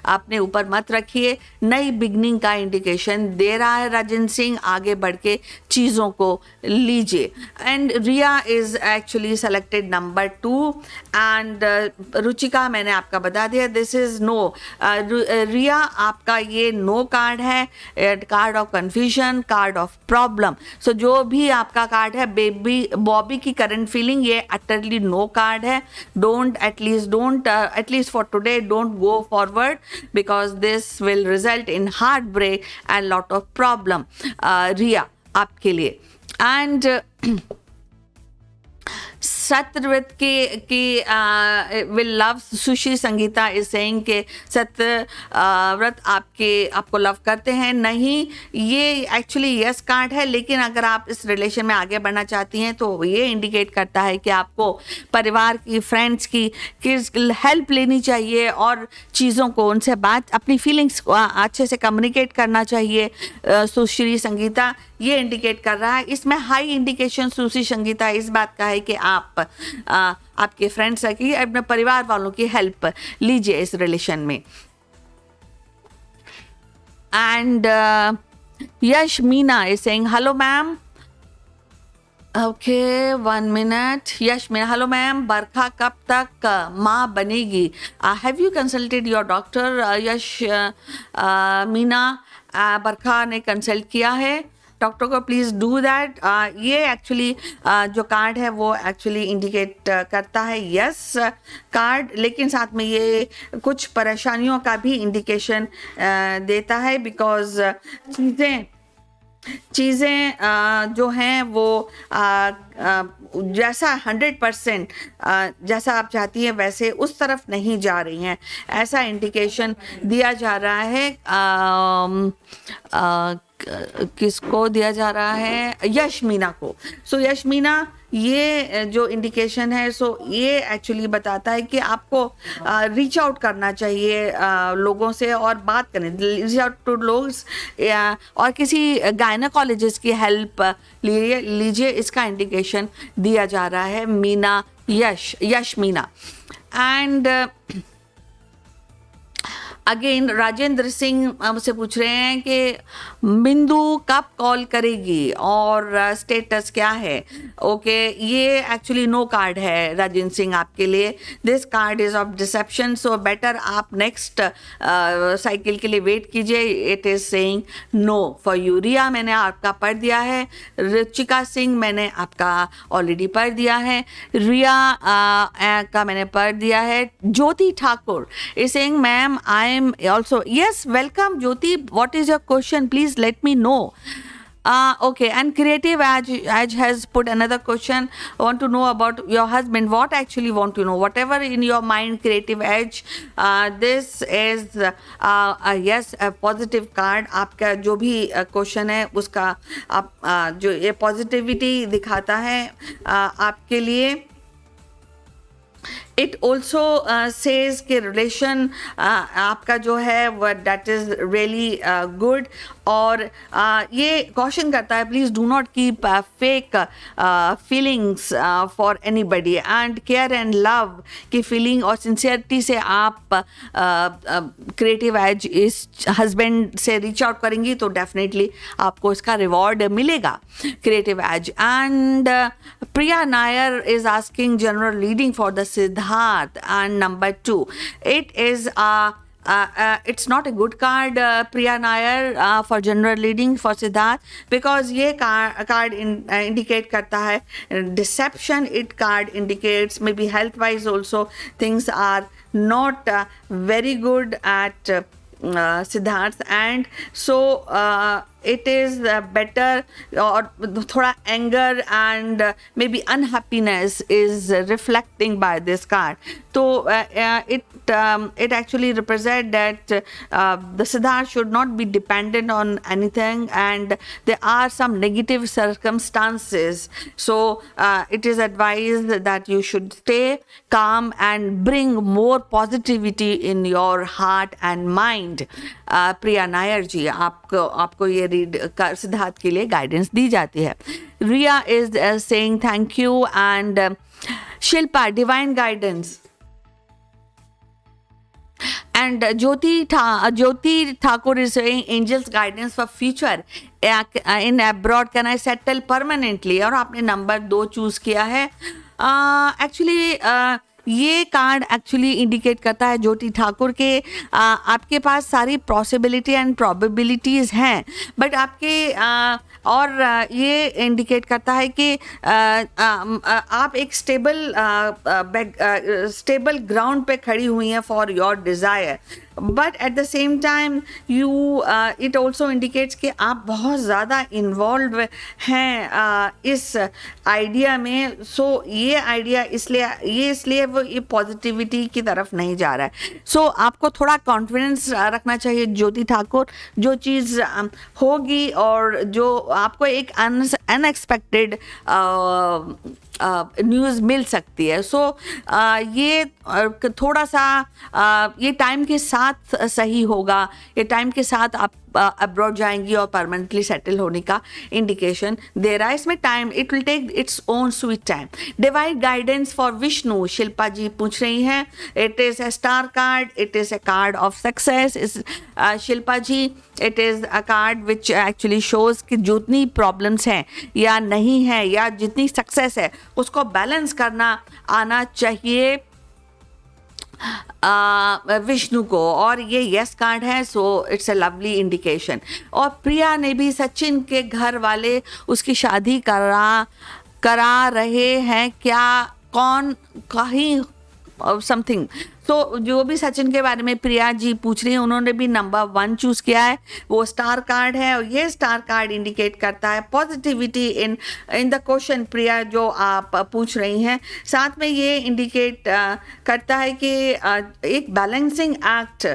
अपने ऊपर मत रखिए। नई बिगनिंग का इंडिकेशन दे रहा है राजेंद्र सिंह, आगे बढ़ के चीज़ों को लीजिए। And Riya is actually selected number 2, and Ruchika, मैंने आपका बता दिया दिस इज़ नो। रिया, आपका ये नो कार्ड है, card of confusion, card of problem. So जो भी आपका कार्ड है, बॉबी की करंट फीलिंग, ये अटरली नो कार्ड है। Don't at least for today, don't go forward, because this will result in heartbreak and lot of problem. Riya, आपके लिए। And Satyavrat की will love, sushi Sangeeta is saying के सत्यव्रत आपको love करते हैं। नहीं, ये एक्चुअली यस कार्ड है, लेकिन अगर आप इस रिलेशन में आगे बढ़ना चाहती हैं तो ये इंडिकेट करता है कि आपको परिवार की, फ्रेंड्स की हेल्प लेनी चाहिए, और चीज़ों को, उनसे बात, अपनी फीलिंग्स को अच्छे से कम्युनिकेट करना चाहिए। सुश्री संगीता ये इंडिकेट कर रहा है। इसमें हाई इंडिकेशन सुश्री संगीता इस बात का है कि आप आपके फ्रेंड्स की, अपने परिवार वालों की हेल्प लीजिए इस रिलेशन में। And Yash Meena is saying, hello, ma'am. Okay, 1 minute. Yash Meena, hello, ma'am. बरखा कब तक माँ बनेगी? Have you consulted your doctor, Yash Meena? बरखा ने कंसल्ट किया है डॉक्टर को, प्लीज़ डू दैट. ये एक्चुअली जो कार्ड है वो एक्चुअली इंडिकेट करता है यस कार्ड, लेकिन साथ में ये कुछ परेशानियों का भी इंडिकेशन देता है, बिकॉज चीज़ें जो हैं वो जैसा 100% जैसा आप चाहती हैं वैसे उस तरफ नहीं जा रही हैं, ऐसा इंडिकेशन दिया जा रहा है. किसको दिया जा रहा है? यश मीना को. सो यश मीना, ये जो इंडिकेशन है सो ये एक्चुअली बताता है कि आपको रीच आउट करना चाहिए लोगों से और बात करनी, रीच आउट टू लोग और किसी गायनाकोलॉजिस्ट की हेल्प लीजिए. इसका इंडिकेशन दिया जा रहा है मीना, यश मीना. एंड अगेन राजेंद्र सिंह मुझसे पूछ रहे हैं कि बिंदु कब कॉल करेगी और स्टेटस क्या है. ओके, ये एक्चुअली नो कार्ड है राजेंद्र सिंह आपके लिए. This card is of deception, so better आप नेक्स्ट साइकिल के लिए वेट कीजिए. It is saying no for you. Riya मैंने आपका पढ़ दिया है. रुचिका सिंह मैंने आपका ऑलरेडी पढ़ दिया है. रिया का मैंने पढ़ दिया है. Jyoti Thakur is saying ma'am I am also, yes, welcome Jyoti. What is your question? Please let me know. Okay, and Creative Edge has put another question. I want to know about your husband. What actually want to know? Whatever in your mind, Creative Edge. This is yes, a positive card. आपका जो भी question है उसका आप जो ये positivity दिखाता है आपके लिए. इट ऑल्सो सेज कि रिलेशन आपका जो है वह दैट इज़ रियली गुड. और ये कॉशन करता है please do not keep fake feelings for anybody and care and love की फीलिंग और सिंसियरिटी से आप क्रिएटिव एज इस हस्बैंड से रीच आउट करेंगी तो डेफिनेटली आपको इसका रिवॉर्ड मिलेगा. Creative edge. And Priya Nair is asking general reading for the Siddharth, and number 2, it is it's not a good card, Priya Nair, for general reading for Siddharth, because ये card indicate करता है deception. It card indicates maybe health wise also things are not very good at Siddharth, and so it is better, or thoda anger and maybe unhappiness is reflecting by this card. So it actually represents that the Siddharth should not be dependent on anything, and there are some negative circumstances. So it is advised that you should stay calm and bring more positivity in your heart and mind. प्रिया नायर जी, आपको ये read कर सिद्धार्थ के लिए guidance दी जाती है. Riya is saying thank you. And Shilpa divine guidance. And Jyoti Thakur is saying angels guidance for future in abroad. Can I settle permanently? और आपने नंबर 2 चूज किया है. एक्चुअली ये कार्ड एक्चुअली इंडिकेट करता है ज्योति ठाकुर के आपके पास सारी पॉसिबिलिटी एंड प्रोबेबिलिटीज़ हैं, बट आपके और ये इंडिकेट करता है कि आप एक स्टेबल ग्राउंड पे खड़ी हुई हैं for your desire. But at the same time you it also indicates कि आप बहुत ज़्यादा इन्वॉल्व हैं इस आइडिया में. सो ये आइडिया इसलिए वो ये पॉजिटिविटी की तरफ नहीं जा रहा है. सो आपको थोड़ा कॉन्फिडेंस रखना चाहिए ज्योति ठाकुर. जो चीज़ होगी और जो आपको एक अनएक्सपेक्टेड न्यूज़ मिल सकती है. सो ये थोड़ा सा ये टाइम के साथ सही होगा. ये टाइम के साथ आप अब्रॉड जाएंगी और परमानेंटली सेटल होने का इंडिकेशन दे रहा है। इसमें time, it will take its own sweet time. Divine guidance for Vishnu, Shilpa ji पूछ रही हैं। It is a star card, it is a card of success. इस Shilpa ji, it is a card which actually shows कि जितनी प्रॉब्लम्स हैं या नहीं है या जितनी सक्सेस है उसको बैलेंस करना आना चाहिए विष्णु को, और ये यस कार्ड है, so it's a lovely indication. और प्रिया ने भी, सचिन के घर वाले उसकी शादी करा रहे हैं क्या, कौन कहीं समथिंग। तो जो भी सचिन के बारे में प्रिया जी पूछ रही हैं, उन्होंने भी नंबर 1 चूज किया है, वो स्टार कार्ड है। और ये स्टार कार्ड इंडिकेट करता है पॉजिटिविटी इन द क्वेश्चन प्रिया जो आप पूछ रही हैं। साथ में ये इंडिकेट करता है कि एक बैलेंसिंग एक्ट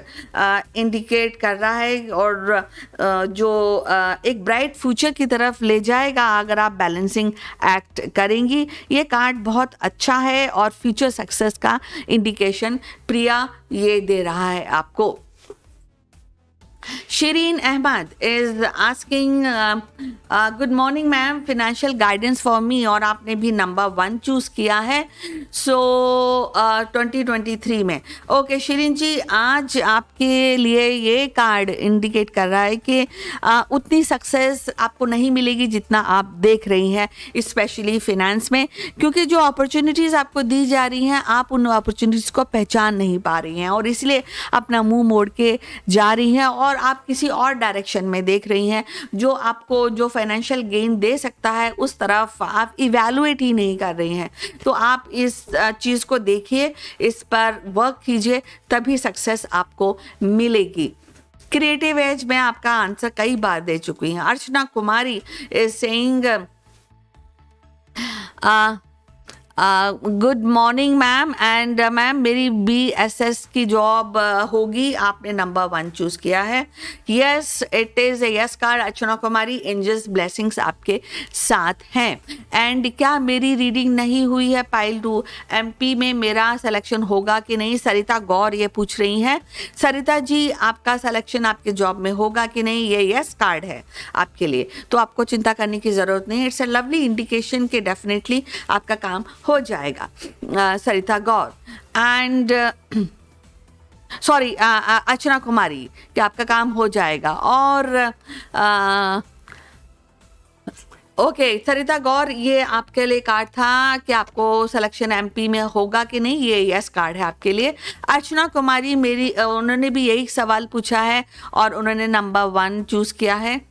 इंडिकेट कर रहा है, और जो एक ब्राइट फ्यूचर की तरफ ले जाएगा अगर आप बैलेंसिंग एक्ट करेंगी। ये कार्ड बहुत अच्छा है और फ्यूचर सक्सेस का इंडिकेशन प्रिया ये दे रहा है आपको। Shireen Ahmad is asking, good morning ma'am, financial guidance for me, और आपने भी नंबर 1 चूज किया है, सो 2023 में। ओके शिरीन जी, आज आपके लिए ये कार्ड इंडिकेट कर रहा है कि उतनी सक्सेस आपको नहीं मिलेगी जितना आप देख रही हैं, स्पेशली फिनेंस में, क्योंकि जो अपॉर्चुनिटीज़ आपको दी जा रही हैं आप उन अपॉर्चुनिटीज़ को पहचान नहीं पा रही हैं और इसलिए अपना मुंह मोड़ के जा रही हैं और आप किसी और डायरेक्शन में देख रही हैं जो आपको जो फाइनेंशियल गेन दे सकता है उस तरफ आप इवैल्यूएट ही नहीं कर रही हैं। तो आप इस चीज़ को देखिए, इस पर वर्क कीजिए, तभी सक्सेस आपको मिलेगी। क्रिएटिव एज में आपका आंसर कई बार दे चुकी हैं। Archana Kumari is saying good morning ma'am, and ma'am मेरी BSS की जॉब होगी, आपने नंबर 1 चूज़ किया है। Yes, it is a yes card. Archana Kumari, angels blessings आपके साथ हैं। एंड क्या मेरी रीडिंग नहीं हुई है पाइल 2 MP में मेरा सिलेक्शन होगा कि नहीं, सरिता गौर ये पूछ रही हैं। सरिता जी, आपका सिलेक्शन आपके जॉब में होगा कि नहीं, ये यस कार्ड है आपके लिए, तो आपको चिंता करने की ज़रूरत नहीं। इट्स अ लवली इंडिकेशन कि डेफिनेटली आपका काम हो जाएगा। सरिता गौर एंड सॉरी अर्चना कुमारी कि आपका काम हो जाएगा। और ओके सरिता गौर, ये आपके लिए कार्ड था कि आपको सिलेक्शन MP में होगा कि नहीं, ये यस कार्ड है आपके लिए। अर्चना कुमारी मेरी उन्होंने भी यही सवाल पूछा है और उन्होंने नंबर 1 चूज़ किया है।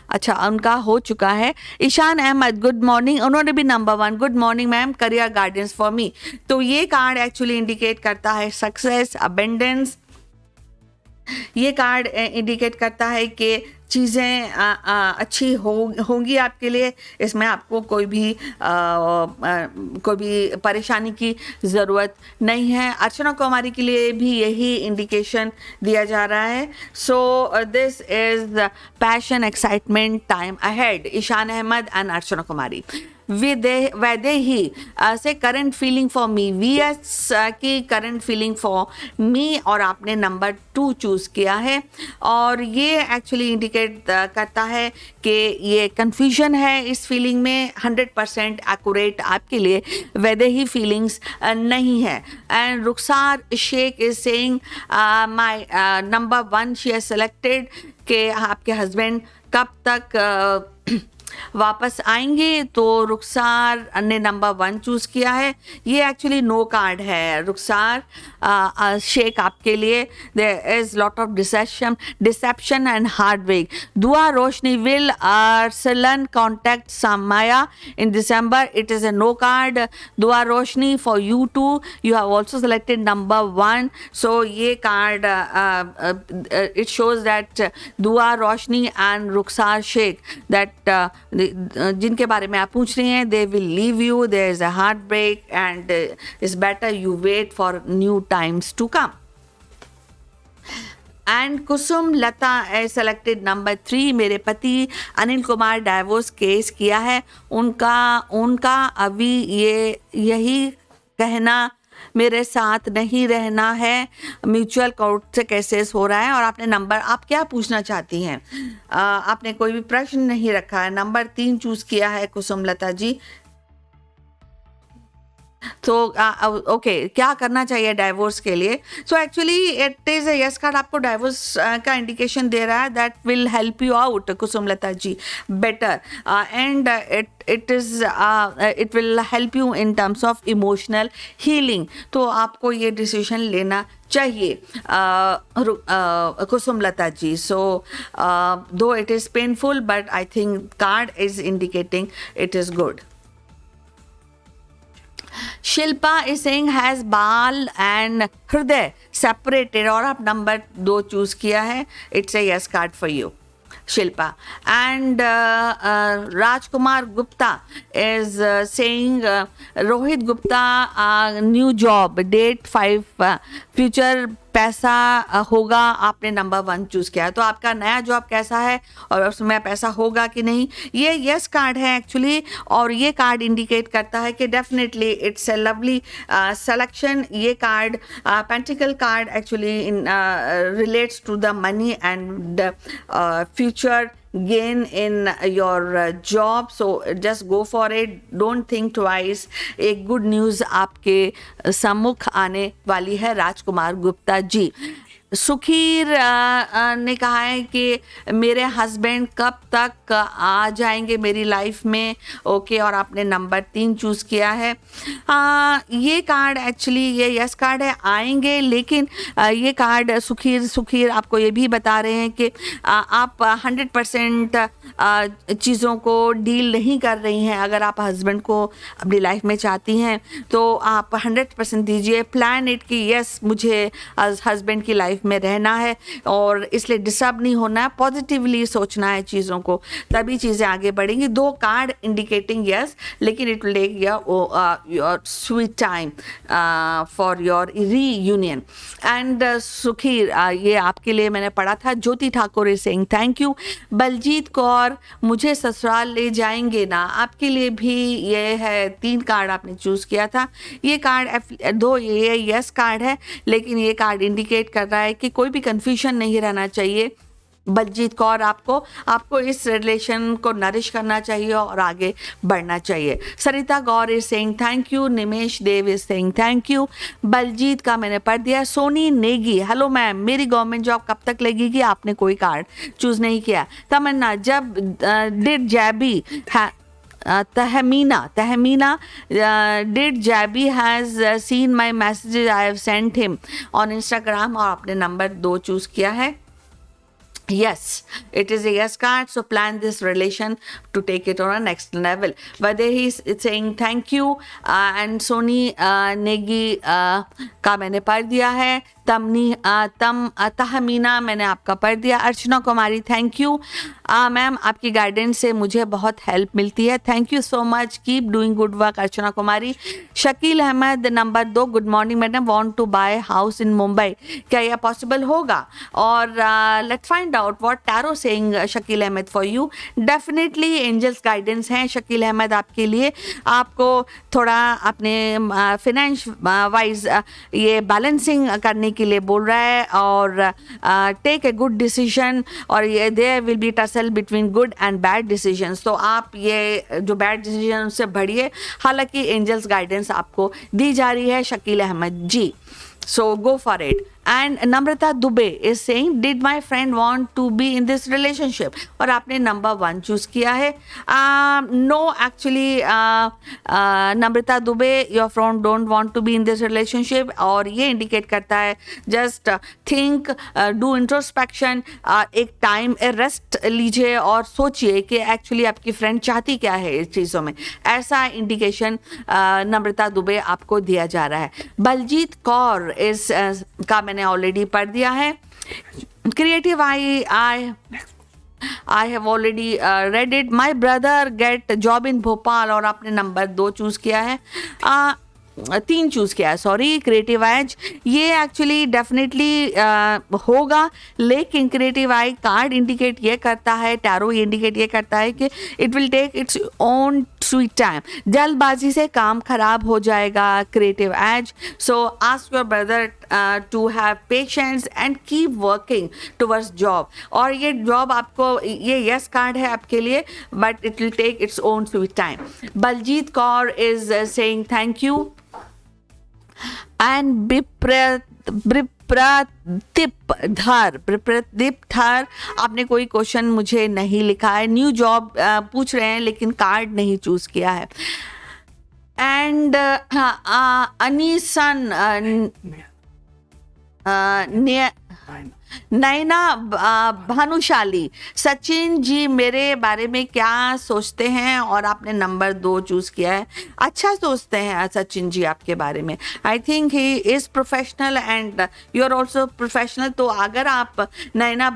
अच्छा, उनका हो चुका है। ईशान अहमद, गुड मॉर्निंग, उन्होंने भी number 1। Good morning ma'am, career guidance for me. तो ये कार्ड एक्चुअली इंडिकेट करता है सक्सेस, अबेंडेंस। ये कार्ड इंडिकेट करता है कि चीज़ें अच्छी होंगी आपके लिए, इसमें आपको कोई भी परेशानी की ज़रूरत नहीं है। अर्चना कुमारी के लिए भी यही इंडिकेशन दिया जा रहा है। So this is passion, excitement, time ahead. Ishan Ahmed and Archana Kumari. Vaidehi से current feeling for me, VS की करंट फीलिंग फॉर मी, और आपने नंबर 2 चूज़ किया है। और ये एक्चुअली इंडिकेट करता है कि ये कन्फ्यूजन है इस फीलिंग में, 100% एक्यूरेट आपके लिए वैदेही फीलिंग्स नहीं है। And Rukhsar Shaikh is saying my number 1 she has selected कि आपके हस्बैंड कब तक वापस आएंगे, तो रुखसार ने नंबर 1 चूज़ किया है। ये एक्चुअली नो कार्ड है रुखसार शेख आपके लिए। There is lot of deception and hard work. Dua Roshni, will Arsalan contact Samaya in December, it is a no card. दुआ रोशनी, for you too, you have also selected number 1, so ये card it shows that दुआ रोशनी and Rukhsar Sheikh that जिनके बारे में आप पूछ रही हैं, they will leave you, there is a heartbreak and it's better you wait for new times to come. And Kusum Lata A selected number 3। मेरे पति अनिल कुमार डाइवोर्स केस किया है, उनका अभी ये यही कहना मेरे साथ नहीं रहना है, म्यूचुअल कोर्ट से केसेस हो रहा है। और आपने नंबर, आप क्या पूछना चाहती हैं? आपने कोई भी प्रश्न नहीं रखा है, नंबर 3 चूज किया है कुसुमलता जी। तो ओके, क्या करना चाहिए डाइवोर्स के लिए? So actually it is yes card आपको डाइवोर्स का इंडिकेशन दे रहा है, that will help you out Kusumlata ji better, and it will help you in terms of emotional healing. तो आपको ये डिसीजन लेना चाहिए कुसुमलता जी। सो दो it is painful, but I think card is indicating it is good. Shilpa is saying has बाल and हृदय separated, और आप नंबर 2 चूज किया है. It's a yes card for you, Shilpa. And Rajkumar Gupta is saying Rohit Gupta new job, date 5, future पैसा होगा. आपने number 1 choose किया. तो आपका नया जॉब कैसा है और उसमें पैसा होगा कि नहीं, ये यस कार्ड है एक्चुअली. और ये कार्ड इंडिकेट करता है कि definitely it's a lovely selection. ये card pentacle card actually relates to the money and future gain in your job, so just go for it, don't think twice. एक good news आपके सम्मुख आने वाली है राजकुमार गुप्ता जी. सुखीर ने कहा है कि मेरे हस्बैंड कब तक आ जाएंगे मेरी लाइफ में. ओके, और आपने नंबर 3 चूज़ किया है. ये कार्ड एक्चुअली ये यस कार्ड है, आएंगे. लेकिन ये कार्ड सुखीर आपको ये भी बता रहे हैं कि आप 100% चीज़ों को डील नहीं कर रही हैं. अगर आप हस्बैंड को अपनी लाइफ में चाहती हैं तो आप 100% दीजिए. प्लान इट कि यस मुझे हस्बैंड की लाइफ में रहना है और इसलिए डिस्टर्ब नहीं होना है. पॉजिटिवली सोचना है चीज़ों को, तभी चीज़ें आगे बढ़ेंगी. 2 कार्ड इंडिकेटिंग यस, लेकिन it will take your sweet time for your reunion. And Sukhir, ये आपके लिए मैंने पढ़ा था. Jyoti Thakur is saying thank you. Baljit Kaur, मुझे ससुराल ले जाएंगे ना, आपके लिए भी ये है. 3 कार्ड आपने चूज़ किया था. ये कार्ड 2 ये यस कार्ड है, लेकिन ये कार्ड इंडिकेट कर रहा है कि कोई भी कंफ्यूजन नहीं रहना चाहिए. बलजीत कौर, आपको इस रिलेशन को नरिश करना चाहिए और आगे बढ़ना चाहिए. Sarita Gaur is saying thank you. Nimesh Dev is saying thank you. Baljit का मैंने पढ़ दिया. सोनी नेगी, हेलो मैम, मेरी गवर्नमेंट जॉब कब तक लगेगी? आपने कोई कार्ड चूज नहीं किया. तमन्ना, जब did Jabi Tahmina did Jabi has seen my messages I have sent him on Instagram, और आपने नंबर 2 चूज किया है. Yes, it is a yes card, so plan this relation to take it on a next level. Vadehi is saying thank you, and Sony Negi का मैंने पढ़ दिया है. तहमीना मैंने आपका पढ़ दिया. Archana Kumari, thank you ma'am, आपकी गाइडेंस से मुझे बहुत हेल्प मिलती है. Thank you so much, keep doing good work Archana Kumari. Shakeel Ahmed number 2, good morning madam, want to buy house in Mumbai, क्या यह पॉसिबल होगा? और let's find out what tarot saying Shakeel Ahmed for you. Definitely angels guidance हैं शकील अहमद आपके लिए. आपको थोड़ा अपने फिनेंस वाइज ये बैलेंसिंग करने के लिए बोल रहा है, और टेक ए गुड डिसीजन, और ये there will be tussle between good and bad decisions. तो आप ये जो बैड डिसीजन उससे बढ़िए. हालांकि एंजल्स गाइडेंस आपको दी जा रही है शकील अहमद जी. So go for it. And Namrata Dubey is saying, did my friend want to be in this relationship? और आपने नंबर 1 चूज किया है. No, actually, Namrata Dubey, your friend don't want to be in this relationship. और ये indicate करता है just think, do introspection, एक time rest लीजिए और सोचिए कि एक्चुअली आपकी फ्रेंड चाहती क्या है इस चीज़ों में. ऐसा इंडिकेशन नम्रता दुबे आपको दिया जा रहा है. बलजीत कौर इस का मैंने ऑलरेडी पढ़ दिया है. Creative I have already read it. My brother get job in Bhopal, और आपने नंबर 2 चूज किया है. 3 चूज किया है, सॉरी. क्रिएटिव एज, ये एक्चुअली डेफिनेटली होगा, लेकिन क्रिएटिव आई कार्ड इंडिकेट ये करता है, टैरो इंडिकेट ये करता है कि it will take its own sweet time, जल्दबाजी से काम खराब हो जाएगा, creative edge. So ask your brother to have patience and keep working towards job. और ये जॉब आपको, ये यस कार्ड है आपके लिए, but it will take its own sweet time. Baljit Kaur is saying thank you. And Vipradeep Dhar, आपने कोई क्वेश्चन मुझे नहीं लिखा है. न्यू जॉब पूछ रहे हैं लेकिन कार्ड नहीं चूज किया है. एंड अनीसन नैना भानुशाली, सचिन जी मेरे बारे में क्या सोचते हैं, और आपने नंबर 2 चूज किया है. अच्छा सोचते हैं सचिन जी आपके बारे में. I think he is professional and you are also professional. तो अगर आप नैना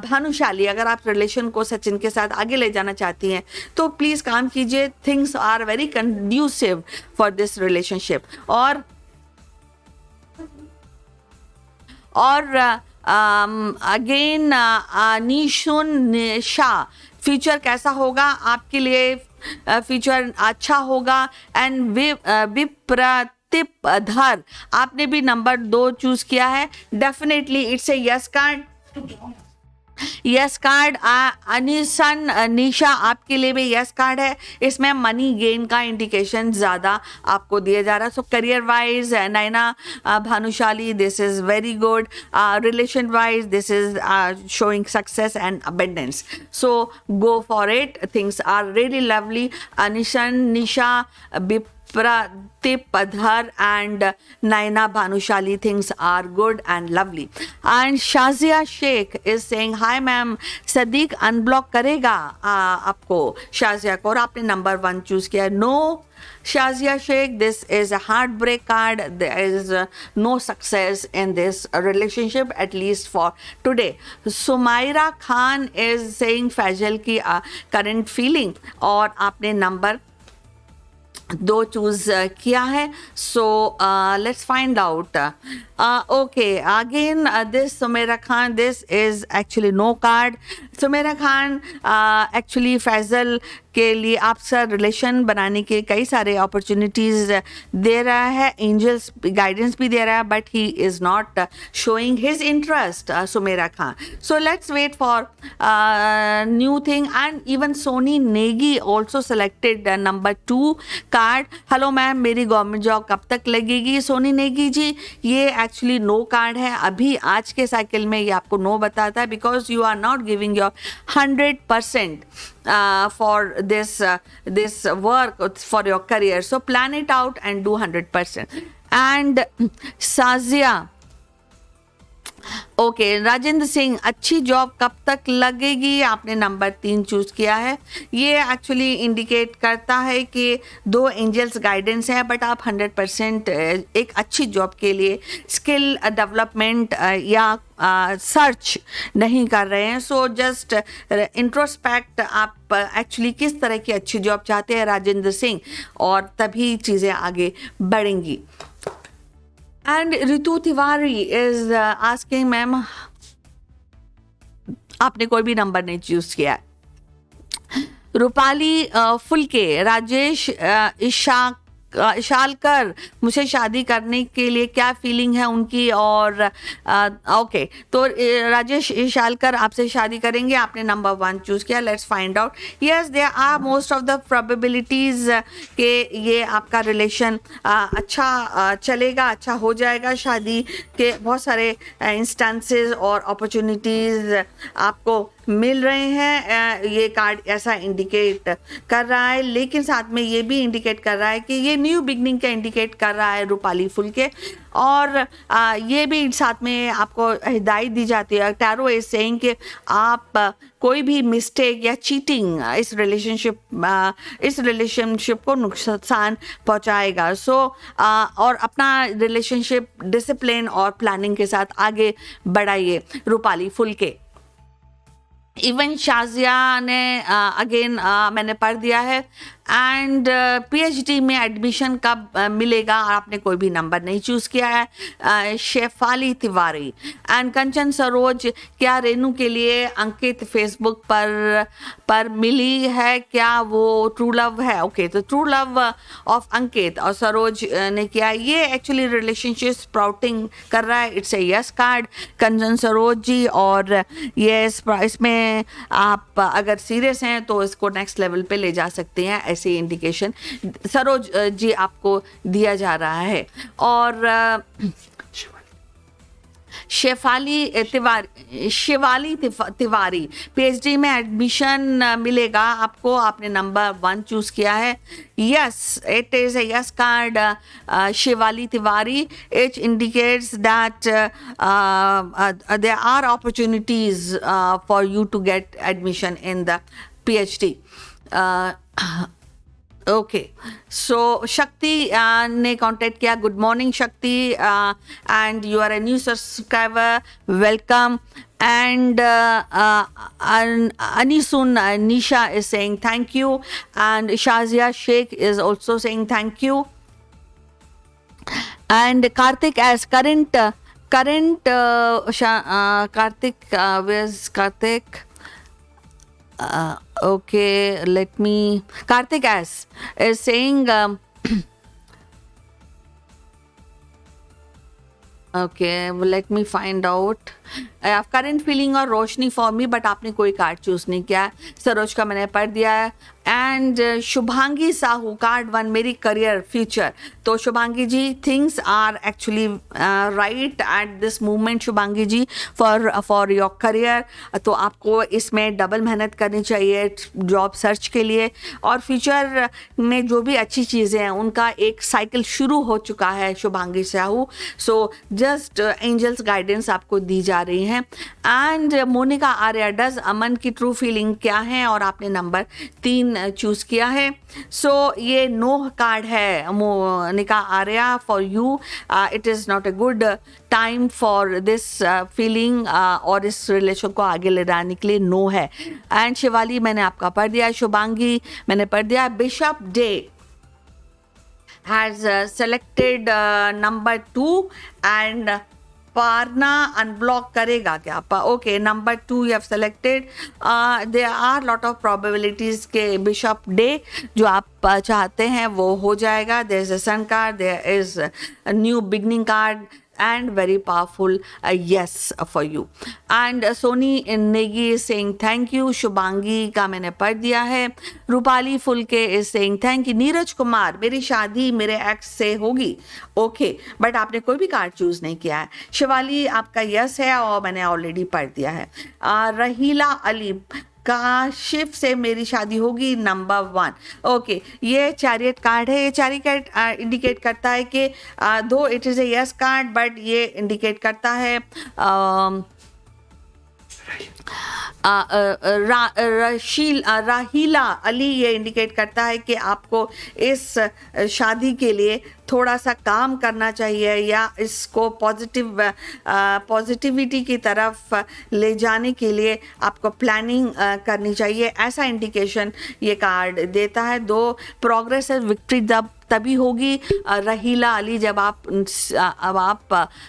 भानुशाली, अगर आप रिलेशन को सचिन के साथ आगे ले जाना चाहती हैं तो प्लीज काम कीजिए. Things are very conducive for this relationship. और अगेन निशुन शाह, फ्यूचर कैसा होगा आपके लिए? फ्यूचर अच्छा होगा. एंड विप्रदीप धर, आपने भी नंबर 2 चूज किया है. Definitely it's a yes card. Yes card. Anisun Nisha, आपके लिए भी यस कार्ड है. इसमें मनी गेन का इंडिकेशन ज़्यादा आपको दिया जा रहा है. So career wise Naina Bhanushali, this is very good. Relation wise this is showing success and abundance. So go for it. Things are really lovely. Anishan Nisha, Pradeep Padhar and Naina Bhanushali, things are good and lovely. And Shazia Sheikh is saying, hi ma'am, Sadiq unblock करेगा आपको, शाजिया को, और आपने number 1 choose किया. No Shazia Sheikh, this is a heartbreak card. There is no success in this relationship, at least for today. Sumaira Khan is saying Faisal की current feeling, और आपने number 2 choose किया है. So let's find out. Okay, again this Sumera Khan, this is actually no card. Sumera Khan actually Faisal के लिए आपसे relation बनाने के कई सारे अपॉर्चुनिटीज़ दे रहा है, एंजल्स गाइडेंस भी दे रहा है, but he is not showing his interest. Sumera Khan, so let's wait for new thing. And even Soni Negi also selected number 2 card. Hello ma'am, मेरी गवर्नमेंट जॉब कब तक लगेगी? सोनी नेगी जी, ये एक्चुअली नो कार्ड है. अभी आज के साइकिल में ये आपको नो बताता है, because you are not giving your 100% for this work for your career. So plan it out and do 100%. And Sazia, okay, Rajendra Singh, अच्छी जॉब कब तक लगेगी? आपने नंबर 3 चूज किया है. ये एक्चुअली इंडिकेट करता है कि 2 एंजल्स गाइडेंस है, बट आप 100% एक अच्छी जॉब के लिए स्किल डेवलपमेंट या सर्च नहीं कर रहे हैं. सो जस्ट इंट्रोस्पेक्ट, आप एक्चुअली किस तरह की अच्छी जॉब चाहते हैं राजेंद्र सिंह, और तभी चीज़ें आगे बढ़ेंगी. And Ritu Tiwari is asking, ma'am आपने कोई भी नंबर नहीं चूज किया. रूपाली फुलके, राजेश इशालकर, मुझे शादी करने के लिए क्या फीलिंग है उनकी? और ओके, तो राजेश इशालकर आपसे शादी करेंगे. आपने नंबर 1 चूज किया. Let's find out. Yes, there are most of the probabilities के ये आपका रिलेशन अच्छा चलेगा, अच्छा हो जाएगा. शादी के बहुत सारे इंस्टेंसेस और अपॉर्चुनिटीज आपको मिल रहे हैं. ये कार्ड ऐसा इंडिकेट कर रहा है, लेकिन साथ में ये भी इंडिकेट कर रहा है कि ये न्यू बिगनिंग का इंडिकेट कर रहा है रूपाली फुलके. और ये भी साथ में आपको हिदायत दी जाती है. टैरो इज सेइंग कि आप कोई भी मिस्टेक या चीटिंग इस रिलेशनशिप को नुकसान पहुंचाएगा. सो और अपना रिलेशनशिप डिसिप्लिन और प्लानिंग के साथ आगे बढ़ाइए रूपाली फुलके. इवन शाजिया ने अगेन मैंने पढ़ दिया है. एंड पीएचडी में एडमिशन कब मिलेगा, आपने कोई भी नंबर नहीं चूज़ किया है। शेफाली तिवारी एंड कंचन सरोज, क्या रेनू के लिए अंकित फेसबुक पर मिली है, क्या वो ट्रू लव है? ओके, तो ट्रू लव ऑफ अंकित और सरोज ने किया, ये एक्चुअली रिलेशनशिप स्प्राउटिंग कर रहा है। इट्स ए यस कार्ड कंचन सरोज जी, और ये इसमें आप अगर सीरियस हैं तो इसको नेक्स्ट लेवल पे ले जा सकते हैं, ऐसे इंडिकेशन सरोज जी आपको दिया जा रहा है। और शिवाली तिवारी, पीएचडी में एडमिशन मिलेगा आपको, आपने नंबर 1 चूज़ किया है। Yes, it is a yes card Shivali Tiwari. It indicates that there are opportunities for you to get admission in the PhD. Okay, so Shakti ने कांटेक्ट किया। Good morning Shakti, and you are a new subscriber, welcome. And Anisun Nisha is saying thank you, and Shazia Sheikh is also saying thank you. And Karthik as current Karthik, where's Karthik? Okay, let me. Karthik S is saying. Okay, well, let me find out. Current feeling और रोशनी for me, but आपने कोई card choose नहीं किया है। सरोज का मैंने पढ़ दिया है। एंड शुभांगी साहू, कार्ड 1, मेरी करियर फ्यूचर। तो Shubhangi ji, things are actually right at this moment Shubhangi ji for your career. तो आपको इसमें डबल मेहनत करनी चाहिए जॉब सर्च के लिए, और फ्यूचर में जो भी अच्छी चीज़ें हैं उनका एक साइकिल शुरू हो चुका है Shubhangi Sahu. So just angels guidance आपको दी जा रही है। एंड मोनिका आर्या, डज अमन की ट्रू फीलिंग क्या है, और आपने नंबर 3 चूज किया है। सो ये नो कार्ड है Monika Arya for you. It is not a good time for this feeling, और इस रिलेशन को आगे ले जाने के लिए नो है। एंड शिवाली मैंने आपका पढ़ दिया, शुभांगी मैंने पढ़ दिया। Bishop Dey has selected number 2 and Parna unblock करेगा क्या? Okay, number 2 you have selected. There are lot of probabilities के बिशप डे जो आप चाहते हैं वो हो जाएगा। There is a sun card, there is a new beginning card, and very powerful yes for you. And Soni Negi is saying thank you. Shubhangi का मैंने पढ़ दिया है। रूपाली फुलके is saying thank you. Neeraj Kumar, मेरी शादी मेरे एक्स से होगी। ओके, बट आपने कोई भी कार्ड चूज नहीं किया है। शिवाली आपका यस है और मैंने ऑलरेडी पढ़ दिया है। रहीला अली, काशिफ से मेरी शादी होगी, नंबर 1। ओके, ये चैरियट कार्ड है। ये चैरियट इंडिकेट करता है कि दो it is a yes card, but ये इंडिकेट करता है राहीला अली, ये इंडिकेट करता है कि आपको इस शादी के लिए थोड़ा सा काम करना चाहिए, या इसको पॉजिटिविटी की तरफ ले जाने के लिए आपको प्लानिंग करनी चाहिए, ऐसा इंडिकेशन ये कार्ड देता है। दो प्रोग्रेस विक्ट्री तभी होगी रहीला अली जब आप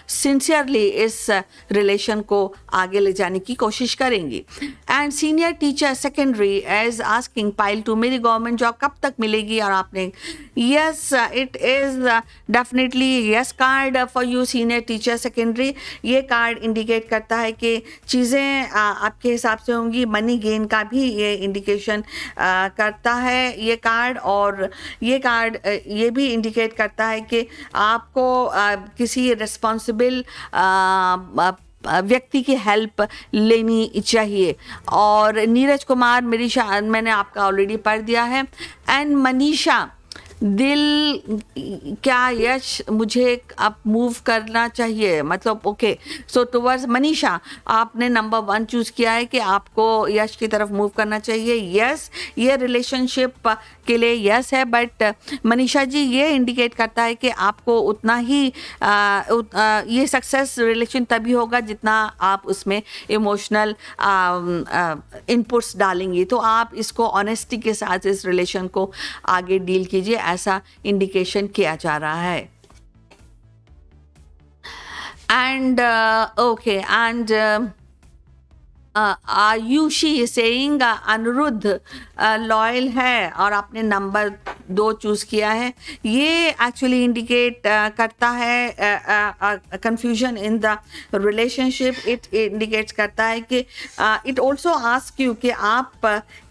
सिंसियरली इस रिलेशन को आगे ले जाने की कोशिश करेंगी। And senior teacher secondary as asking pile 2, मेरी गवर्नमेंट जॉब कब तक मिलेगी, और आपने yes, it is definitely yes card for you senior teacher secondary. ये कार्ड इंडिकेट करता है कि चीज़ें आपके हिसाब से होंगी। मनी गेन का भी ये इंडिकेशन करता है ये कार्ड, और ये कार्ड ये भी इंडिकेट करता है कि आपको किसी रिस्पॉन्सिबल व्यक्ति की हेल्प लेनी चाहिए। और नीरज कुमार, मैंने आपका ऑलरेडी पढ़ दिया है। एंड मनीषा, दिल क्या यश मुझे अब मूव करना चाहिए, मतलब ओके सो टुवर्ड्स मनीषा आपने नंबर 1 चूज किया है कि आपको यश की तरफ मूव करना चाहिए। यस, ये रिलेशनशिप के लिए यस है, बट मनीषा जी ये इंडिकेट करता है कि आपको उतना ही ये सक्सेस रिलेशन तभी होगा जितना आप उसमें इमोशनल इनपुट्स डालेंगी। तो आप इसको ऑनेस्टी के साथ इस रिलेशन को आगे डील कीजिए, ऐसा इंडिकेशन किया जा रहा है। And okay, and Ayushi saying Aniruddh loyal है और आपने नंबर 2 चूज किया है। ये एक्चुअली इंडिकेट करता है confusion in the relationship. It indicates करता है कि इट ऑल्सो आस्क यू कि आप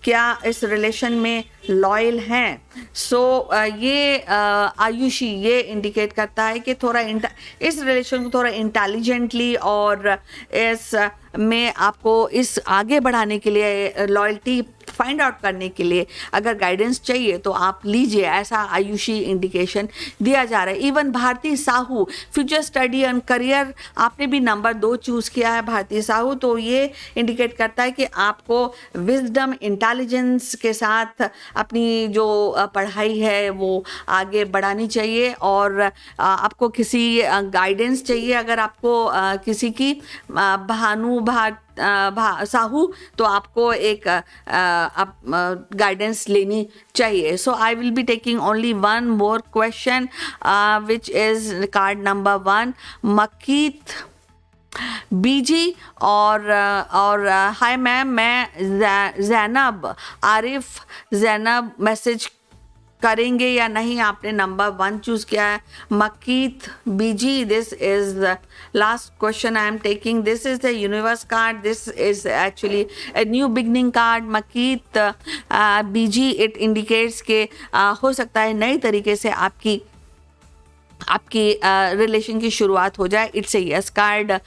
क्या इस रिलेशन में लॉयल हैं। सो ये आयुषी ये इंडिकेट करता है कि थोड़ा इस रिलेशन को थोड़ा इंटेलिजेंटली और इस में आपको इस आगे बढ़ाने के लिए लॉयल्टी फाइंड आउट करने के लिए अगर गाइडेंस चाहिए तो आप लीजिए, ऐसा आयुषी इंडिकेशन दिया जा रहा है। Even Bharti Sahu future study and career आपने भी नंबर 2 चूज किया है भारती साहू, तो ये इंडिकेट करता है कि आपको विजडम इंटेलिजेंस के साथ अपनी जो पढ़ाई है वो आगे बढ़ानी चाहिए और आपको किसी गाइडेंस चाहिए। अगर आपको किसी की साहू तो आपको एक गाइडेंस लेनी चाहिए। So I will be taking only one more question which is card number 1 Makit BG और हाय मैम, मैं जैनब आरिफ जैनब मैसेज करेंगे या नहीं, आपने नंबर 1 चूज किया है Makit BG. This is the last question I am taking. This is the universe card, this is actually a new beginning card Makit BG. It indicates के हो सकता है नई तरीके से आपकी रिलेशन की शुरुआत हो जाए। It's a yes card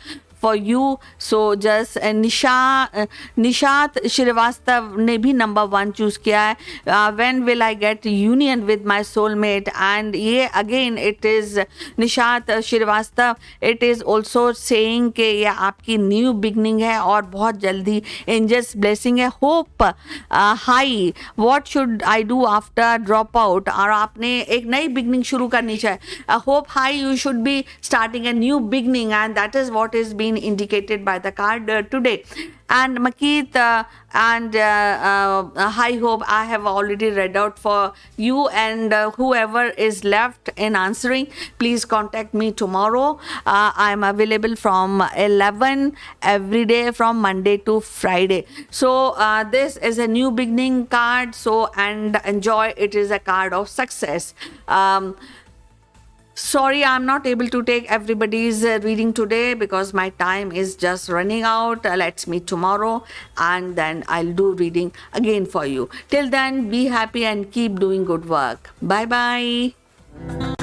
for you. So just Nishat Srivastava ने भी नंबर 1 चूज किया है। When will I get union with my soulmate? And ये again it is Nishat Srivastava, it is also saying कि ये आपकी न्यू बिगनिंग है और बहुत जल्दी एंजल्स ब्लेसिंग है। Hope high, what should I do after drop out, और आपने एक नई बिगनिंग शुरू करनी चाहिए। Hope high, you should be starting a new beginning and that is what is being indicated by the card today. And Makeet and high hope I have already read out for you, and whoever is left in answering, please contact me tomorrow. I am available from 11 every day from Monday to Friday. So this is a new beginning card, so and enjoy, it is a card of success. Sorry, I'm not able to take everybody's reading today because my time is just running out. Let's meet tomorrow and then I'll do reading again for you. Till then, be happy and keep doing good work. Bye bye.